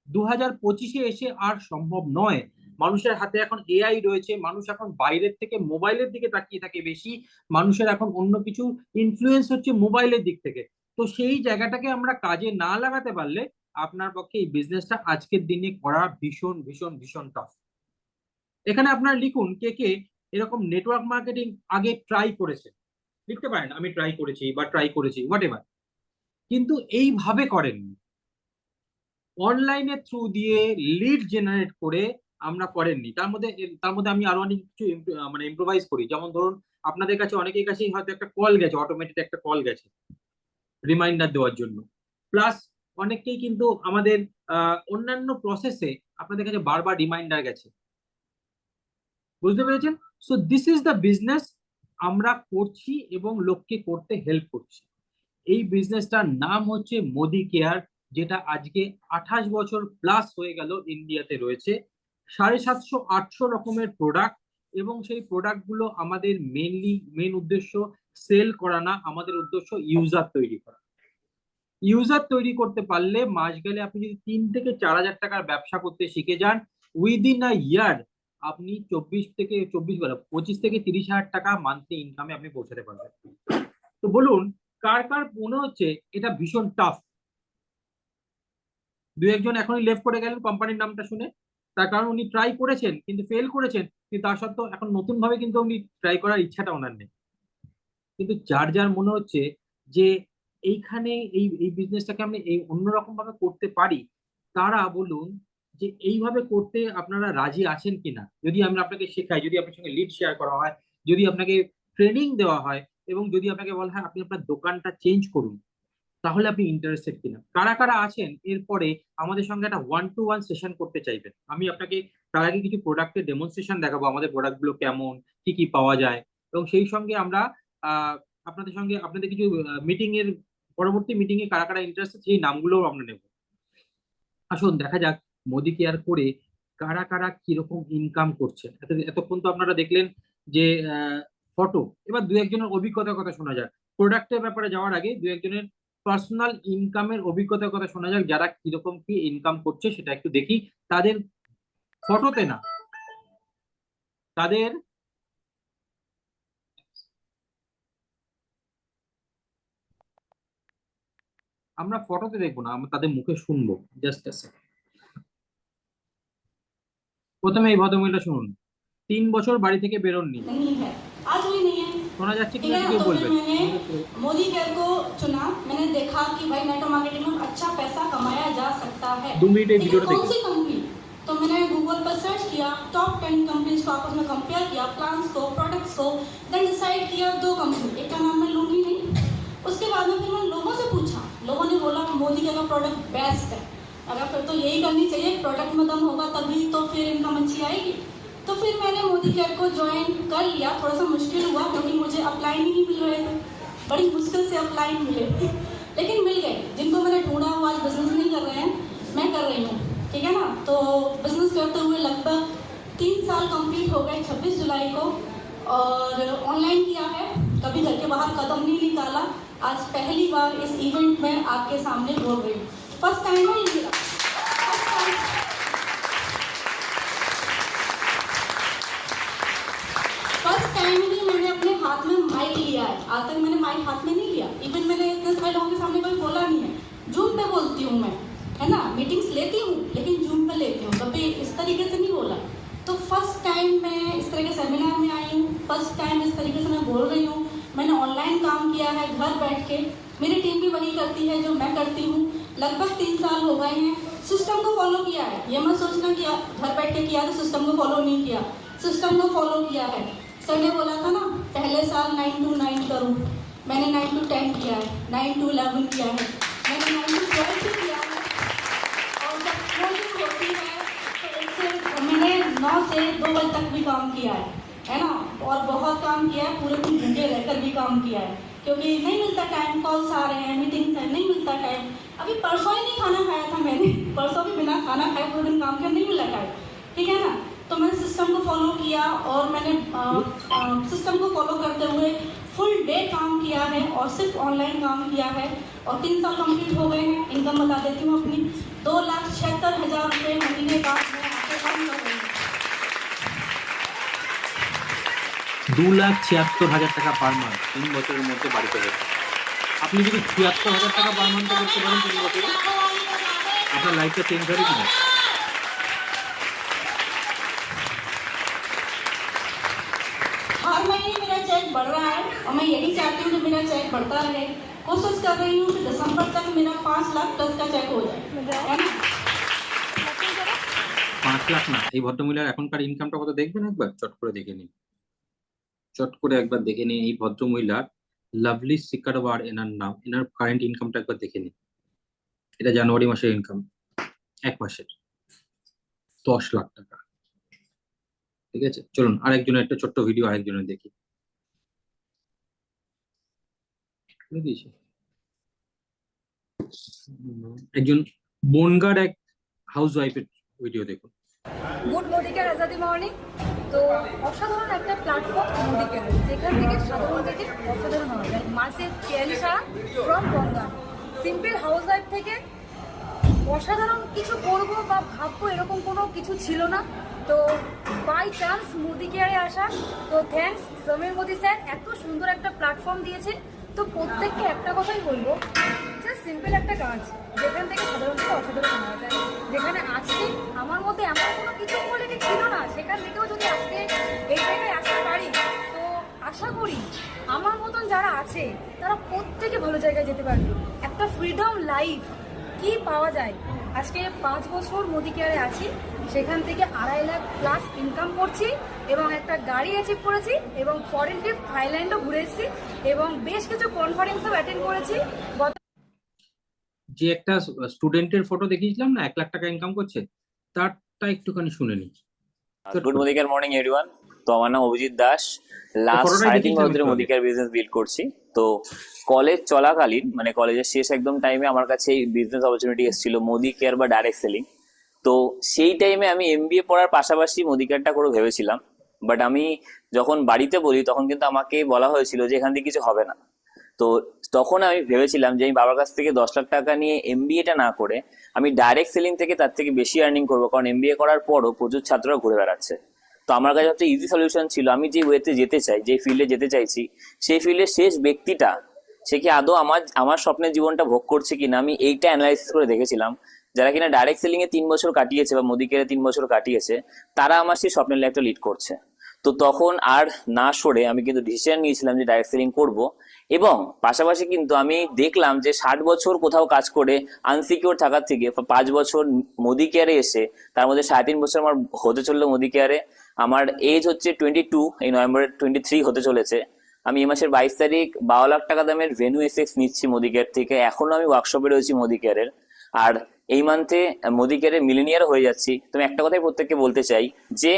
2025-এ এসে আর সম্ভব নয়। মানুষের হাতে এখন এআই রয়েছে, মানুষ এখন বাইরের থেকে মোবাইলের দিকে তাকিয়ে থাকে বেশি, মানুষের এখন অন্য কিছু ইনফ্লুয়েন্স হচ্ছে মোবাইলের দিক থেকে। তো সেই জায়গাটাকে আমরা কাজে না লাগাতে পারলে আপনার পক্ষে এই বিজনেসটা আজকের দিনে করা ভীষণ ভীষণ ভীষণ টাফ। এখানে আপনারা লিখুন কে কে এরকম নেটওয়ার্ক মার্কেটিং আগে ট্রাই করেছে। লিখতে পারেন আমি ট্রাই করেছি বা ট্রাই করেছি, হোয়াট এভার, কিন্তু এইভাবে করেননি, অনলাইনের থ্রু দিয়ে লিড জেনারেট করে আমরা করেননি। তার মধ্যে আমি আরো অনেক কিছু মানে ইম্প্রোভাইজ করি। যেমন ধরুন, আপনাদের কাছে অনেকের কাছেই হয়তো একটা কল গেছে, অটোমেটেড একটা কল গেছে রিমাইন্ডার দেওয়ার জন্য। প্লাস অনেককেই কিন্তু আমাদের অন্যান্য প্রসেসে আপনাদের কাছে বারবার রিমাইন্ডার গেছে। বুঝতে পেরেছেন? So this is the business আমরা করছি এবং লোককে করতে হেল্প করছি। এই বিজনেসটার নাম হচ্ছে মোদি কেয়ার, যেটা আজকে 28 বছর প্লাস হয়ে গেল ইন্ডিয়াতে রয়েছে। 750-800 রকমের প্রোডাক্ট, এবং সেই প্রোডাক্ট গুলো আমাদের মেন উদ্দেশ্য সেল করা না, আমাদের উদ্দেশ্য ইউজার তৈরি করা। ইউজার তৈরি করতে পারলে মাস গেলে আপনি যদি 3 থেকে 4 হাজার টাকার ব্যবসা করতে শিখে যান, উইদিন আ ইয়ার আপনি 25 থেকে 30 হাজার টাকা মান্থলি ইনকামে আপনি পৌঁছাতে পারবেন। তো বলুন, কার কার মনে হচ্ছে এটা ভীষণ টাফ? দু একজন এখনই লেফট করে গেলেন কোম্পানির নামটা শুনে। তার কারণ উনি ট্রাই করেছেন কিন্তু ফেল করেছেন, কিন্তু তা সত্ত্বেও এখন নতুন ভাবে কিন্তু উনি ট্রাই করার ইচ্ছাটা ওনার নেই। কিন্তু যার যার মনে হচ্ছে যে এইখানে এই এই বিজনেসটাকে আমি এই অন্যরকম ভাবে করতে পারি, তারা বলুন যে এইভাবে করতে আপনারা রাজি আছেন কিনা। যদি আমরা আপনাকে শেখাই, যদি আপনার সঙ্গে লিড শেয়ার করা হয়, যদি আপনাকে ট্রেনিং দেওয়া হয়, এবং যদি আপনাকে বলা হয় আপনি আপনার দোকানটা চেঞ্জ করুন, তাহলে আপনি ইন্টারেস্টেড কিনা। কারা কারা আছেন এরপরে আমাদের সঙ্গে একটা 1-to-1 সেশন করতে চাইবেন। আমি আপনাকে তার আগে কিছু প্রোডাক্টের ডেমনস্ট্রেশন দেখাবো, আমাদের প্রোডাক্টগুলো কেমন, কি কি পাওয়া যায়, এবং সেই সঙ্গে আমরা আহ আপনাদের সঙ্গে আপনাদের কিছু মিটিং এর পরবর্তী মিটিং এ কারা কারা ইন্টারেস্টেড সেই নামগুলোও আমরা নেব। আসুন দেখা যাক মোদি কেয়ার করে কারা কারা কিরকম ইনকাম করছে। এতক্ষণ তো আপনারা দেখলেন যে ফটো, এবার দু একজনের অভিজ্ঞতার কথা শোনা যাক। প্রোডাক্টের ব্যাপারে যাওয়ার আগে দু একজনের পার্সোনাল ইনকামের অভিজ্ঞতার কথা শোনা যাক, যারা কিরকম কি ইনকাম করছে সেটা একটু দেখি। তাদের ফটোতে না, তাদের আমরা ফটোতে দেখবো না, আমরা তাদের মুখে শুনবো। জাস্ট প্রথমে এই ভদ্রমহিলা শুনুন। 3 বছর বাড়ি থেকে বেরোননি, नहीं है, आज भी नहीं है। শোনা যাচ্ছে ठीक কিনা है একটু ना, কেউ तो फिर বলবেন। मैंने मोदी केयर को चुना। मैंने देखा कि भाई नेटवर्क मार्केटिंग में अच्छा पैसा कमाया जा सकता है। 2 मिनट এই लेकिन ভিডিওটা कौन দেখুন। सी कंपनी? तो मैंने गूगल पर सर्च किया, टॉप 10 कंपनीज को आपस में कंपेयर किया, प्लान्स को, प्रोडक्ट्स को, देन डिसाइड किया 2 कंपनी, एक का नाम मैं लूंगी नहीं। उसके बाद में फिर मैंने लोगों से पूछा, लोगों ने बोला मोदी केयर का प्रोडक्ट बेस्ट है। अगर फिर तो यही करनी चाहिए, प्रोडक्ट में दम होगा तभी तो फिर इनकम अच्छी आएगी। तो फिर मैंने मोदी केयर को ज्वाइन कर लिया। थोड़ा सा मुश्किल हुआ क्योंकि मुझे अपलाइन ही नहीं मिल रहे थे, बड़ी मुश्किल से अपलाइन मिले लेकिन मिल गए। जिनको मैंने ढूंढा वो आज बिजनेस नहीं कर रहे हैं, मैं कर रही हूँ। ठीक है ना, तो बिजनेस करते हुए लगभग 3 साल कंप्लीट हो गए 26 जुलाई को, और ऑनलाइन किया है, कभी घर के बाहर कदम नहीं निकाला। आज पहली बार इस इवेंट में आपके सामने बोल रही हूँ, फर्स्ट टाइम है ये मेरा, फर्स्ट टाइम। फर्स्ट टाइम ही मैंने अपने हाथ में माइक लिया है। आज तक मैंने माइक हाथ में नहीं लिया, इवन मैंने इतने सारे लोगों के सामने कोई बोला नहीं है। जूम पे बोलती हूँ मैं, है ना, मीटिंग्स लेती हूँ लेकिन जूम पे लेती हूँ, कभी इस तरीके से नहीं बोला। तो फर्स्ट टाइम मैं इस तरह के सेमिनार में आई हूँ, फर्स्ट टाइम इस तरीके से मैं बोल रही हूँ। मैंने ऑनलाइन काम किया है घर बैठ के, मेरी टीम भी वही करती है जो मैं करती हूँ। लगभग 3 साल हो गए हैं। सिस्टम को फॉलो किया है, ये मत सोचना कि घर बैठ के किया तो सिस्टम को फॉलो नहीं किया, सिस्टम को फॉलो किया है। सर ने बोला था ना पहले साल 9 to 9 करूँ, मैंने 9 to 10 किया है, 9 to 11 किया है, मैंने 9 to 12 भी किया है। और जब क्लोजिंग होती है तो इससे मैंने 9 से 2 बजे तक भी काम किया है ना, और बहुत काम किया है, पूरे दिन भूखे रहकर भी काम किया है, क्योंकि नहीं मिलता टाइम, कॉल्स आ रहे हैं, मीटिंग्स है, नहीं मिलता टाइम। अभी परसों ही नहीं खाना खाया था मैंने, परसों भी बिना खाना खाए पूरे दिन काम किया, नहीं मिला टाइम। ठीक है ना, तो मैंने सिस्टम को फॉलो किया, और मैंने सिस्टम को फॉलो करते हुए फुल डे काम किया है और सिर्फ ऑनलाइन काम किया है, और 3 साल कंप्लीट हो गए हैं। इनकम बता देती हूँ अपनी, 2,76,000 रुपये महीने का मैं आपको काम कर रही हूँ। 2,76,000 টাকা পার মান্থ 3 বছরের মধ্যে বাড়িতে গেছে। আপনি যদি 76,000 টাকা পার মান্থ করতে পারেন 3 বছরে, আপনার লাইফটা চেঞ্জ হবে কিনা। हर महीने मेरा चेक बढ़ रहा है और मैं यही चाहती हूँ कि मेरा चेक बढ़ता रहे। कोशिश कर रही हूँ कि दिसंबर तक मेरा 5 लाख प्लस का चेक हो जाए, है ना। 5 লাখ না, এই ভদ্রমহিলার এখনকার ইনকামটা কত দেখবেন একবার, চট করে দেখে নিন, চট করে একবার দেখে নিন। এই ভদ্রমহিলার লাভলি সিকারওয়ার এনার নাম, এনার কারেন্ট ইনকামটা একবার দেখে নিন। এটা জানুয়ারি মাসের ইনকাম, 1 মাসের 10 লাখ টাকা। ঠিক আছে, চলুন আরেকজনের একটা ছোট্ট ভিডিও আরেকজনের দেখি। একজন বনগার এক হাউস ওয়াইফের ভিডিও দেখুন। Good Modi care Azadi morning. তো অসাধারণ একটা প্ল্যাটফর্ম মোদি কেয়ার, যেখান থেকে সাধারণ থেকে অসাধারণ হওয়া যায়। মাসে কেয়ালিশা from Bongaon, simple housewife থেকে অসাধারণ কিছু করবো বা ভাববো এরকম কোনো কিছু ছিল না। তো বাই চান্স মোদি কেয়ারে আসা, তো থ্যাঙ্কস সমীর মোদি স্যার, এত সুন্দর একটা প্ল্যাটফর্ম দিয়েছে। তো প্রত্যেককে একটা কথাই বলবো, যে সিম্পল একটা কাজ যেখান থেকে সাধারণ থেকে অসাধারণ হওয়া যায়। যেখানে আজকে আমার মধ্যে এমন কোনো কিছু কোয়ালিটি ছিল না, সেখান থেকেও যদি আজকে এই জায়গায় আসতে পারি, তো আশা করি আমার মতন যারা আছে তারা প্রত্যেকে ভালো জায়গায় যেতে পারবে। একটা ফ্রিডম লাইফ কি পাওয়া যায়। আজকে 5 বছর মোদি কেয়ারে আছি, সেখান থেকে 2.5 লাখ প্লাস ইনকাম করছি এবং একটা গাড়ি অ্যাচিভ করেছি এবং ফরেন ট্রিপ থাইল্যান্ডও ঘুরে এসেছি এবং বেশ কিছু কনফারেন্সও অ্যাটেন্ড করেছি। যে একটা স্টুডেন্টের ফটো দেখিয়েছিলাম না 1 লাখ টাকা ইনকাম করছে, তারটা একটুখানি শুনে নি। Good Modicare morning everyone. তো আমার নাম অভিজিৎ দাস। লাস্ট ফটোটাই 3.5 দেখিয়েছিলাম বছর ধরে একটু আগে। মোদিকেয়ার বিজনেস বিল্ড করছি। তো কলেজ চলাকালীন মানে কলেজের শেষ একদম টাইমে আমার কাছে এই বিজনেস অপরচুনিটি এসেছিল মোদি কেয়ার বা ডাইরেক্ট সেলিং। তো সেই টাইমে আমি এমবিএ পড়ার পাশাপাশি মোদি কেয়ারটা করে ভেবেছিলাম, বাট আমি যখন বাড়িতে বলি তখন কিন্তু আমাকে বলা হয়েছিল যে এখান থেকে কিছু হবে না। তো তখন আমি ভেবেছিলাম যে আমি বাবার কাছ থেকে 10 লাখ টাকা নিয়ে এমবিএটা না করে আমি ডাইরেক্ট সেলিং থেকে তার থেকে বেশি আর্নিং করবো, কারণ এমবিএ করার পরও প্রচুর ছাত্ররা ঘুরে বেড়াচ্ছে। তো আমার কাছে একটা ইজি সলিউশন ছিল, আমি যে ওয়েতে যেতে চাই, যে ফিল্ডে যেতে চাইছি, সেই ফিল্ডের শেষ ব্যক্তিটা সে কি আদৌ আমার আমার স্বপ্নের জীবনটা ভোগ করছে কিনা আমি এইটা অ্যানালাইসিস করে দেখেছিলাম। যারা কিনা ডাইরেক্ট সেলিং এ 3 বছর কাটিয়েছে বা মোদি কেয়ারে 3 বছর কাটিয়েছে, তারা আমার সেই স্বপ্নের লাইফটা লিড করছে। তো তখন আর না সরে আমি কিন্তু ডিসিশন নিয়েছিলাম যে ডাইরেক্ট সেলিং করব। এবং পাশাপাশি কিন্তু আমি দেখলাম যে 60 বছর কোথাও কাজ করে আনসিকিউর থাকার থেকে 5 বছর মোদি কেয়ারে এসে, তার মধ্যে 3.5 বছর আমার হতে চললো মোদি কেয়ারে। আমার এজ হচ্ছে 22, এই নভেম্বরে 23 হতে চলেছে। আমি এই মাসের 22 তারিখ 12 লাখ টাকা দামের ভেনু এসএক্স নিচ্ছি মোদি কেয়ার থেকে। এখনো আমি ওয়ার্কশপে রয়েছি মোদি কেয়ারের। আর এই মান্থে মোদি কেয়ারের মিলিনিয়ার হয়ে যাচ্ছি। তো আমি একটা কথাই প্রত্যেককে বলতে চাই যে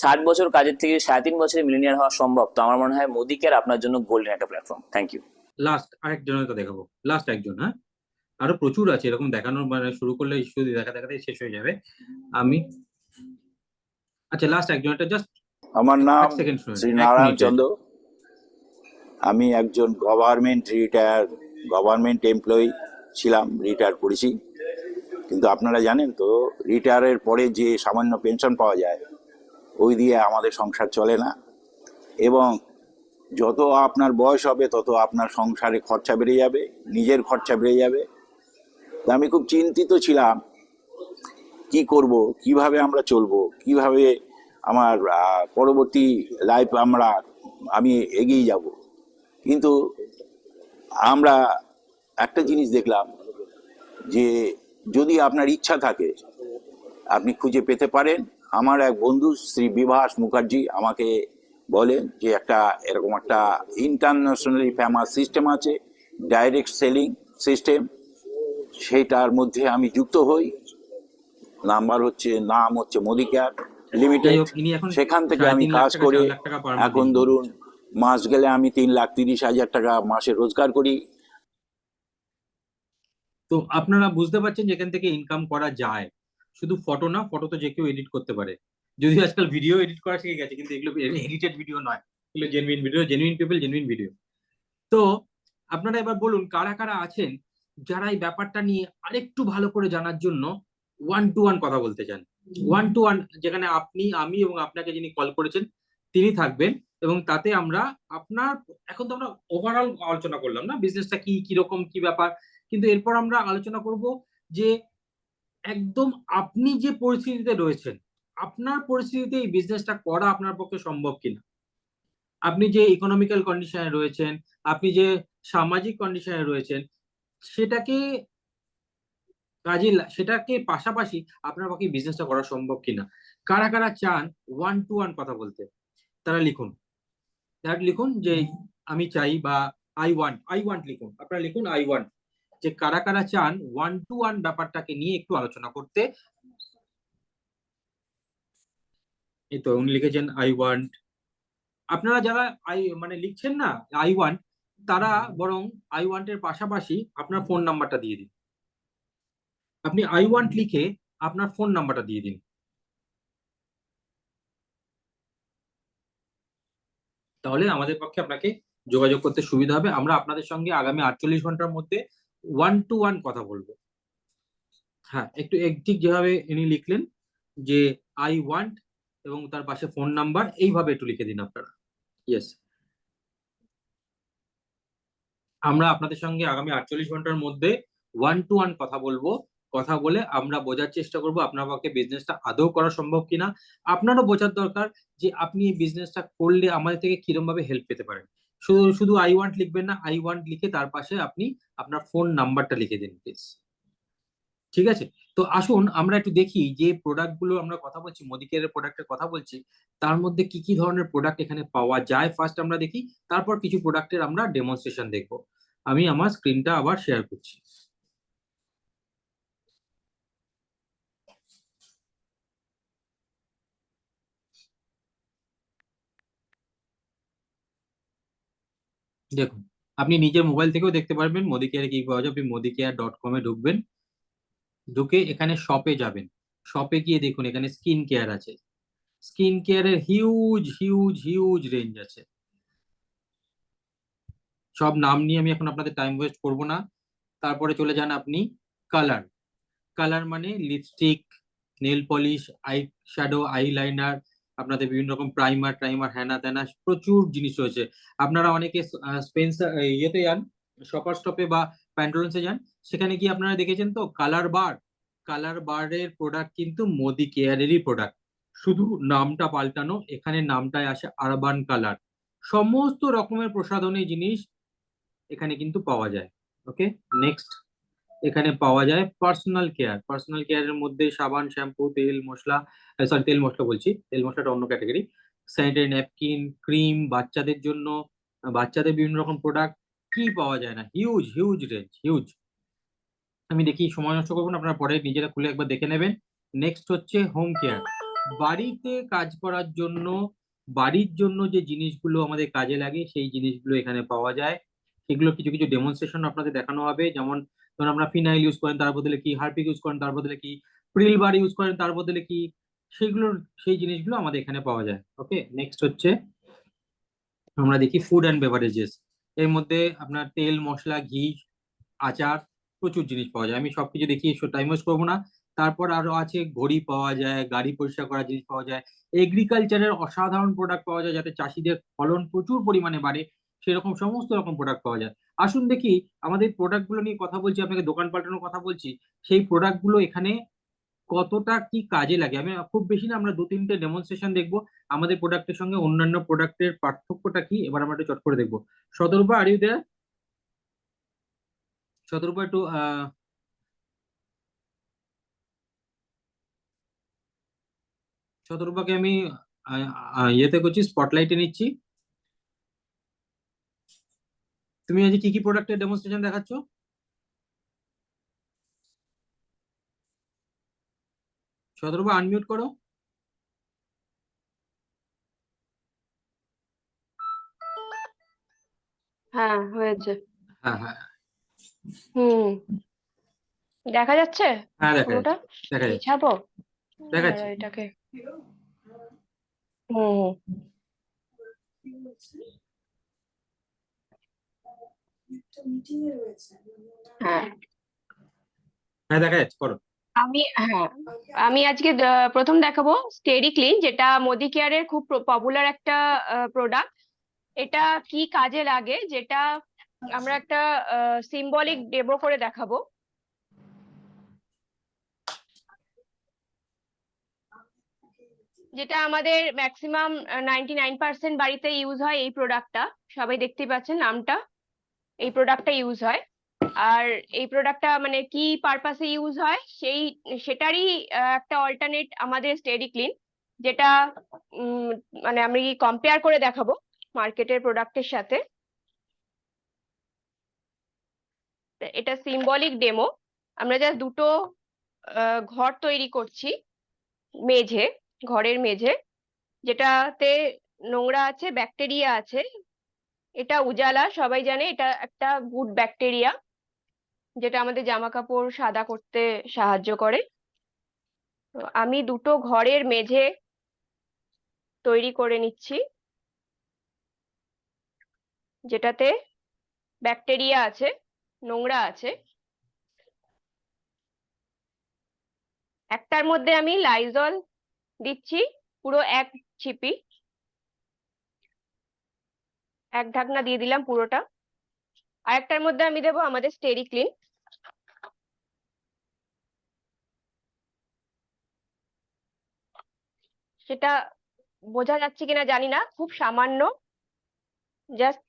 60 বছর কাজের থেকে 3.5 বছরে মিলিনিয়ার হওয়া সম্ভব। তো আমার মনে হয় মোদি কেয়ার আপনার জন্য গোল্ডেন একটা প্ল্যাটফর্ম। Thank you. লাস্ট আরেকজনের তো দেখাবো, লাস্ট একজন। হ্যাঁ, আরো প্রচুর আছে এরকম দেখানোর, মানে শুরু করলে শুধু দেখা দেখাতে শেষ হয়ে যাবে। আমি আচ্ছা লাস্ট একজনটা জাস্ট আমার নাম 1 সেকেন্ড শুনে শ্রী নিন, 1 নারায়ণ মিনিট। চন্দ্র। আমি একজন গভর্নমেন্ট এমপ্লয়ি ছিলাম, রিটায়ার করেছি। কিন্তু আপনারা জানেন তো, রিটায়ারের পরে যে সামান্য পেনশন পাওয়া যায় ওই দিয়ে আমাদের সংসার চলে না, এবং যত আপনার বয়স হবে তত আপনার সংসারে খরচা বেড়ে যাবে, নিজের খরচা বেড়ে যাবে। তা আমি খুব চিন্তিত ছিলাম কি করব, কিভাবে আমরা চলবো, কিভাবে আমার পরবর্তী লাইফ আমি এগিয়ে যাব। কিন্তু আমরা একটা জিনিস দেখলাম যে যদি আপনার ইচ্ছা থাকে আপনি খুঁজে পেতে পারেন। আমার এক বন্ধু শ্রী বিভাস মুখার্জি আমাকে বলেন যে এরকম একটা ইন্টারন্যাশনালি ফেমাস সিস্টেম আছে, ডাইরেক্ট সেলিং সিস্টেম। সেইটার মধ্যে আমি যুক্ত হই। নাম হচ্ছে মোদি কেয়ার যাই লিমিটেড। হোক, ইনি এখন সেখান থেকে আমি 3.5 লাখ কাজ টাকা, করে 4 লাখ টাকা পার মান্থ এখন ইনকাম। ধরুন মাস গেলে আমি 3,30,000 টাকা মাসে রোজগার করি। তো আপনারা বুঝতে পারছেন যেখান থেকে ইনকাম করা যায়। শুধু ফটো না, ফটো তো যে কেউ এডিট করতে পারে, যদিও আজকাল ভিডিও এডিট করা শিখে গেছে, কিন্তু এগুলো এডিটেড ভিডিও নয়, এগুলো genuine video, genuine people, genuine video. তো আপনারা এবার বলুন কারা কারা আছেন যারা এই ব্যাপারটা নিয়ে আরেকটু ভালো করে জানার জন্য 1-to-1 কথা বলতে চান। 1-to-1, যেখানে আপনি, আমি এবং আপনাকে যিনি কল করেছেন তিনি থাকবেন, এবং তাতে আমরা এখন তো আমরা ওভারঅল আলোচনা করলাম না বিজনেসটা কি কিরকম কি ব্যাপার, কিন্তু এরপর আমরা আলোচনা করব যে একদম আপনি যে পরিস্থিতিতে রয়েছেন, আপনার পরিস্থিতিতে এই বিজনেসটা করা আপনার পক্ষে সম্ভব কিনা। আপনি যে ইকোনমিক্যাল কন্ডিশনে রয়েছেন, আপনি যে সামাজিক কন্ডিশনে রয়েছেন, সেটাকে সেটাকে পাশাপাশি আপনার পক্ষে বিজনেসটা করা সম্ভব কিনা। কারা কারা চান 1-to-1 কথা বলতে, তারা লিখুন, লিখুন যে আমি চাই, বা আই ওয়ান্ট লিখুন, আপনারা লিখুন আই ওয়ান্ট, যে কারা কারা চান 1-to-1 ব্যাপারটাকে নিয়ে একটু আলোচনা করতে। এই তো উনি লিখেছেন আই ওয়ান্ট। আপনারা যারা লিখছেন না আই ওয়ান্ট, তারা বরং আই ওয়ান্টের পাশাপাশি আপনার ফোন নাম্বারটা দিয়ে দিন। আপনি আই ওয়ান্ট লিখে আপনার ফোন নাম্বারটা দিয়ে দিন, তাহলে আমাদের পক্ষে আপনাকে যোগাযোগ করতে সুবিধা হবে। আমরা আপনাদের সঙ্গে আগামী 48 ঘন্টার মধ্যে 1-to-1 কথা বলবো। হ্যাঁ, ঠিক যেভাবে ইনি লিখলেন যে আই ওয়ান্ট এবং তার পাশে ফোন নাম্বার, এইভাবে একটু লিখে দিন আপনারা। ইয়েস, আমরা আপনাদের সঙ্গে আগামী 48 ঘন্টার মধ্যে 1 to 1 কথা বলবো। কথা বলে আমরা বোঝার চেষ্টা করবো আপনার পক্ষে বিজনেসটা আদৌ করা সম্ভব কিনা। আপনারও বোঝার দরকার যে আপনি এই বিজনেসটা করলে আমাদের থেকে কিরকম ভাবে হেল্প পেতে পারেন। শুধু শুধু আই ওয়ান্ট লিখবেন না, আই ওয়ান্ট লিখে তার পাশে আপনি আপনার ফোন নাম্বারটা লিখে দিন প্লিজ। ঠিক আছে? তো আসুন আমরা একটু দেখি যে প্রোডাক্ট গুলো আমরা কথা বলছি, মোদি কেয়ারের প্রোডাক্টের কথা বলছি, তার মধ্যে কি কি ধরনের প্রোডাক্ট এখানে পাওয়া যায় ফার্স্ট আমরা দেখি, তারপর কিছু প্রোডাক্টের আমরা ডেমনস্ট্রেশন দেখবো। আমি আমার স্ক্রিনটা আবার শেয়ার করছি। দেখুন, আপনি নিজের মোবাইল থেকেও দেখতে পারবেন মোদি কেয়ারে কি পাওয়া যায়। আপনি modicare.com-এ ঢুকবেন, ঢুকে এখানে শপে যাবেন। শপে গিয়ে দেখুন এখানে স্কিন কেয়ার আছে। স্কিন কেয়ারের হিউজ হিউজ হিউজ রেঞ্জ আছে। সব নাম নিয়ে আমি এখন আপনাদের টাইম ওয়েস্ট করব না। তারপরে চলে যান আপনি কালার। কালার মানে lipstick, nail polish, eye shadow, eyeliner, আপনাদের বিভিন্ন রকম প্রাইমার টাইমার, হ্যানা ত্যানা প্রচুর জিনিস রয়েছে। আপনারা অনেকে স্পেন্সার ইয়েতে যান, শপার স্টপে বা প্যান্টালুন্সে যান, সেখানে গিয়ে আপনারা দেখেছেন তো কালার বার। কালার বারের প্রোডাক্ট কিন্তু মোদি কেয়ারেরই প্রোডাক্ট, শুধু নামটা পাল্টানো। এখানে নামটায় আসে আরবান কালার। সমস্ত রকমের প্রসাধনী জিনিস এখানে কিন্তু পাওয়া যায়। ওকে, নেক্সট। এখানে পাওয়া যায় পার্সোনাল কেয়ার। পার্সোনাল কেয়ারের মধ্যে সাবান, শ্যাম্পু, তেল মশলা, সরি তেল মশলা বলছি, তেল মশলাটা অন্য ক্যাটাগরি, স্যানিটারি ন্যাপকিন, ক্রিম, বাচ্চাদের জন্য বাচ্চাদের বিভিন্ন রকম প্রোডাক্ট। কি পাওয়া যায় না, হিউজ হিউজ রেঞ্জ, হিউজ। আমি দেখি, সময় নষ্ট করবো না, আপনারা পরে নিজেরা খুলে একবার দেখে নেবেন। নেক্সট হচ্ছে হোম কেয়ার। বাড়িতে কাজ করার জন্য, বাড়ির জন্য যে জিনিসগুলো আমাদের কাজে লাগে সেই জিনিসগুলো এখানে পাওয়া যায়। সেগুলো কিছু কিছু ডেমনস্ট্রেশন আপনাদের দেখানো হবে। যেমন ধরুন আমরা ফিনাইল ইউজ করেন, তার বদলে কি, হারপিক ইউজ করেন, তার বদলে কি, প্রিল বার ইউজ করেন, তার বদলে কি, সেগুলোর সেই জিনিসগুলো আমাদের এখানে পাওয়া যায়। ওকে, নেক্সট হচ্ছে আমরা দেখি ফুড অ্যান্ড বেভারেজেস। এর মধ্যে আপনার তেল, মশলা, ঘি, আচার, প্রচুর জিনিস পাওয়া যায়। আমি সবকিছু দেখি, টাইম ওয়েস্ট করবো না। তারপর আরো আছে ঘড়ি পাওয়া যায়, গাড়ি পরিষ্কার করার জিনিস পাওয়া যায়, এগ্রিকালচারের অসাধারণ প্রোডাক্ট পাওয়া যায় যাতে চাষিদের ফলন প্রচুর পরিমাণে বাড়ে, সেরকম সমস্ত রকম প্রোডাক্ট পাওয়া যায়। আসুন দেখি, আমাদের প্রোডাক্ট গুলো নিয়ে কথা বলছি, আপনাকে দোকান পাল্টানোর কথা বলছি, সেই প্রোডাক্ট গুলো এখানে কতটা কি কাজে লাগে। আমি খুব বেশি না, আমরা 2-3টে ডেমনস্ট্রেশন দেখবো আমাদের প্রোডাক্টের সঙ্গে অন্যান্য প্রোডাক্টের পার্থক্যটা কি, এবার আমরা একটু চট করে দেখবো। শতরূপা, আর ইউ দেয়ার? শতরূপা একটু শতরূপাকে আমি ইয়েতে করছি, স্পটলাইটে নিচ্ছি। তুমি আজ কি কি প্রোডাক্টের ডেমনস্ট্রেশন দেখাচ্ছ? শতরূপা আনমিউট করো। হ্যাঁ, হয়েছে। হ্যাঁ হ্যাঁ হুম, দেখা যাচ্ছে হ্যাঁ, দেখা পুরোটা? যাচ্ছে, দেখা যাচ্ছে, পিছাবো? দেখাচ্ছি। দাঁড়া এটাকে। হুম, হ্যাঁ। হ্যাঁ, দেখা যাচ্ছে, করো। হ্যাঁ, আমি আজকে প্রথম দেখাবো স্টেডি ক্লিন, যেটা মোদি কেয়ারের খুব পপুলার একটা প্রোডাক্ট। এটা কি কাজে লাগে, যেটা আমরা একটা সিম্বলিক ডেমো করে দেখাবো। যেটা আমাদের ম্যাক্সিমাম 99% বাড়িতে ইউজ হয় এই প্রোডাক্টটা। সবাই দেখতেই পাচ্ছেন নামটা, এই প্রোডাক্টটা ইউজ হয়। আর এই প্রোডাক্টটা মানে কি পারপাসে ইউজ হয় সেটারই একটা অল্টারনেট আমাদের স্টেডি ক্লিন, যেটা উম, মানে আমি কম্পেয়ার করে দেখাবো মার্কেটের প্রোডাক্টের সাথে। এটা সিম্বলিক ডেমো। আমরা জাস্ট দুটো ঘর তৈরি করছি, মেঝে, ঘরের মেঝে, যেটাতে নোংরা আছে, ব্যাকটেরিয়া আছে। এটা উজালা, সবাই জানে এটা একটা গুড ব্যাকটেরিয়া, যেটা আমাদের জামা কাপড় সাদা করতে সাহায্য করে। তো আমি দুটো ঘরের মেঝে তৈরি করে নিচ্ছি, যেটাতে ব্যাকটেরিয়া আছে, নোংরা আছে। একটার মধ্যে আমি লাইজল দিচ্ছি পুরো 1 ছিপি, 1 ঢাকনা দিয়ে দিলাম পুরোটা। আর একটার মধ্যে আমি দেবো আমাদের স্টেরি ক্লিন। সেটা বোঝা যাচ্ছে কিনা জানি না, খুব সামান্য, জাস্ট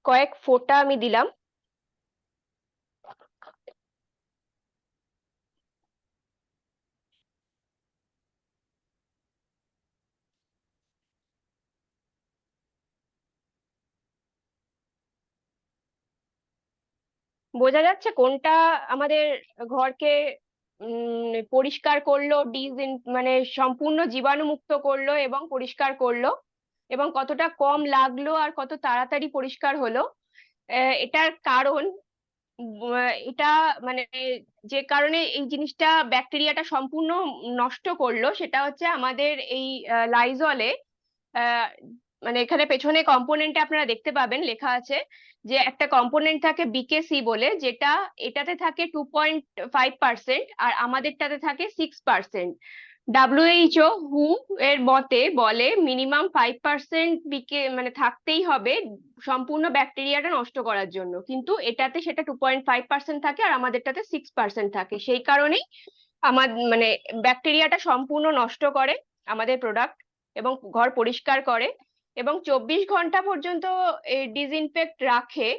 কয়েক ফোঁটা আমি দিলাম। বোঝা যাচ্ছে কোনটা আমাদের ঘরকে পরিষ্কার করলো, মানে সম্পূর্ণ জীবাণুমুক্ত করলো এবং পরিষ্কার করলো, এবং কতটা কম লাগলো আর কত তাড়াতাড়ি পরিষ্কার হলো। এটার কারণ, এটা মানে যে কারণে এই জিনিসটা ব্যাকটেরিয়াটা সম্পূর্ণ নষ্ট করলো সেটা হচ্ছে আমাদের এই লাইজলে, আহ, মানে এখানে পেছনে কম্পোনেন্টে আপনারা দেখতে পাবেন লেখা আছে যে একটা কম্পোনেন্ট থাকে বিকেসি বলে, যেটা এটাতে থাকে 2.5% আর আমাদেরটাতে থাকে 6%। WHO হু এর মতে বলে মিনিমাম 5% মানে থাকতেই হবে সম্পূর্ণ ব্যাকটেরিয়াটা নষ্ট করার জন্য, কিন্তু এটাতে সেটা 2.5% থাকে আর আমাদেরটাতে 6% থাকে। সেই কারণেই আমার মানে ব্যাকটেরিয়াটা সম্পূর্ণ নষ্ট করে আমাদের প্রোডাক্ট এবং ঘর পরিষ্কার করে এবং 24 ঘন্টা পর্যন্ত ডিসইনফেক্ট রাখে।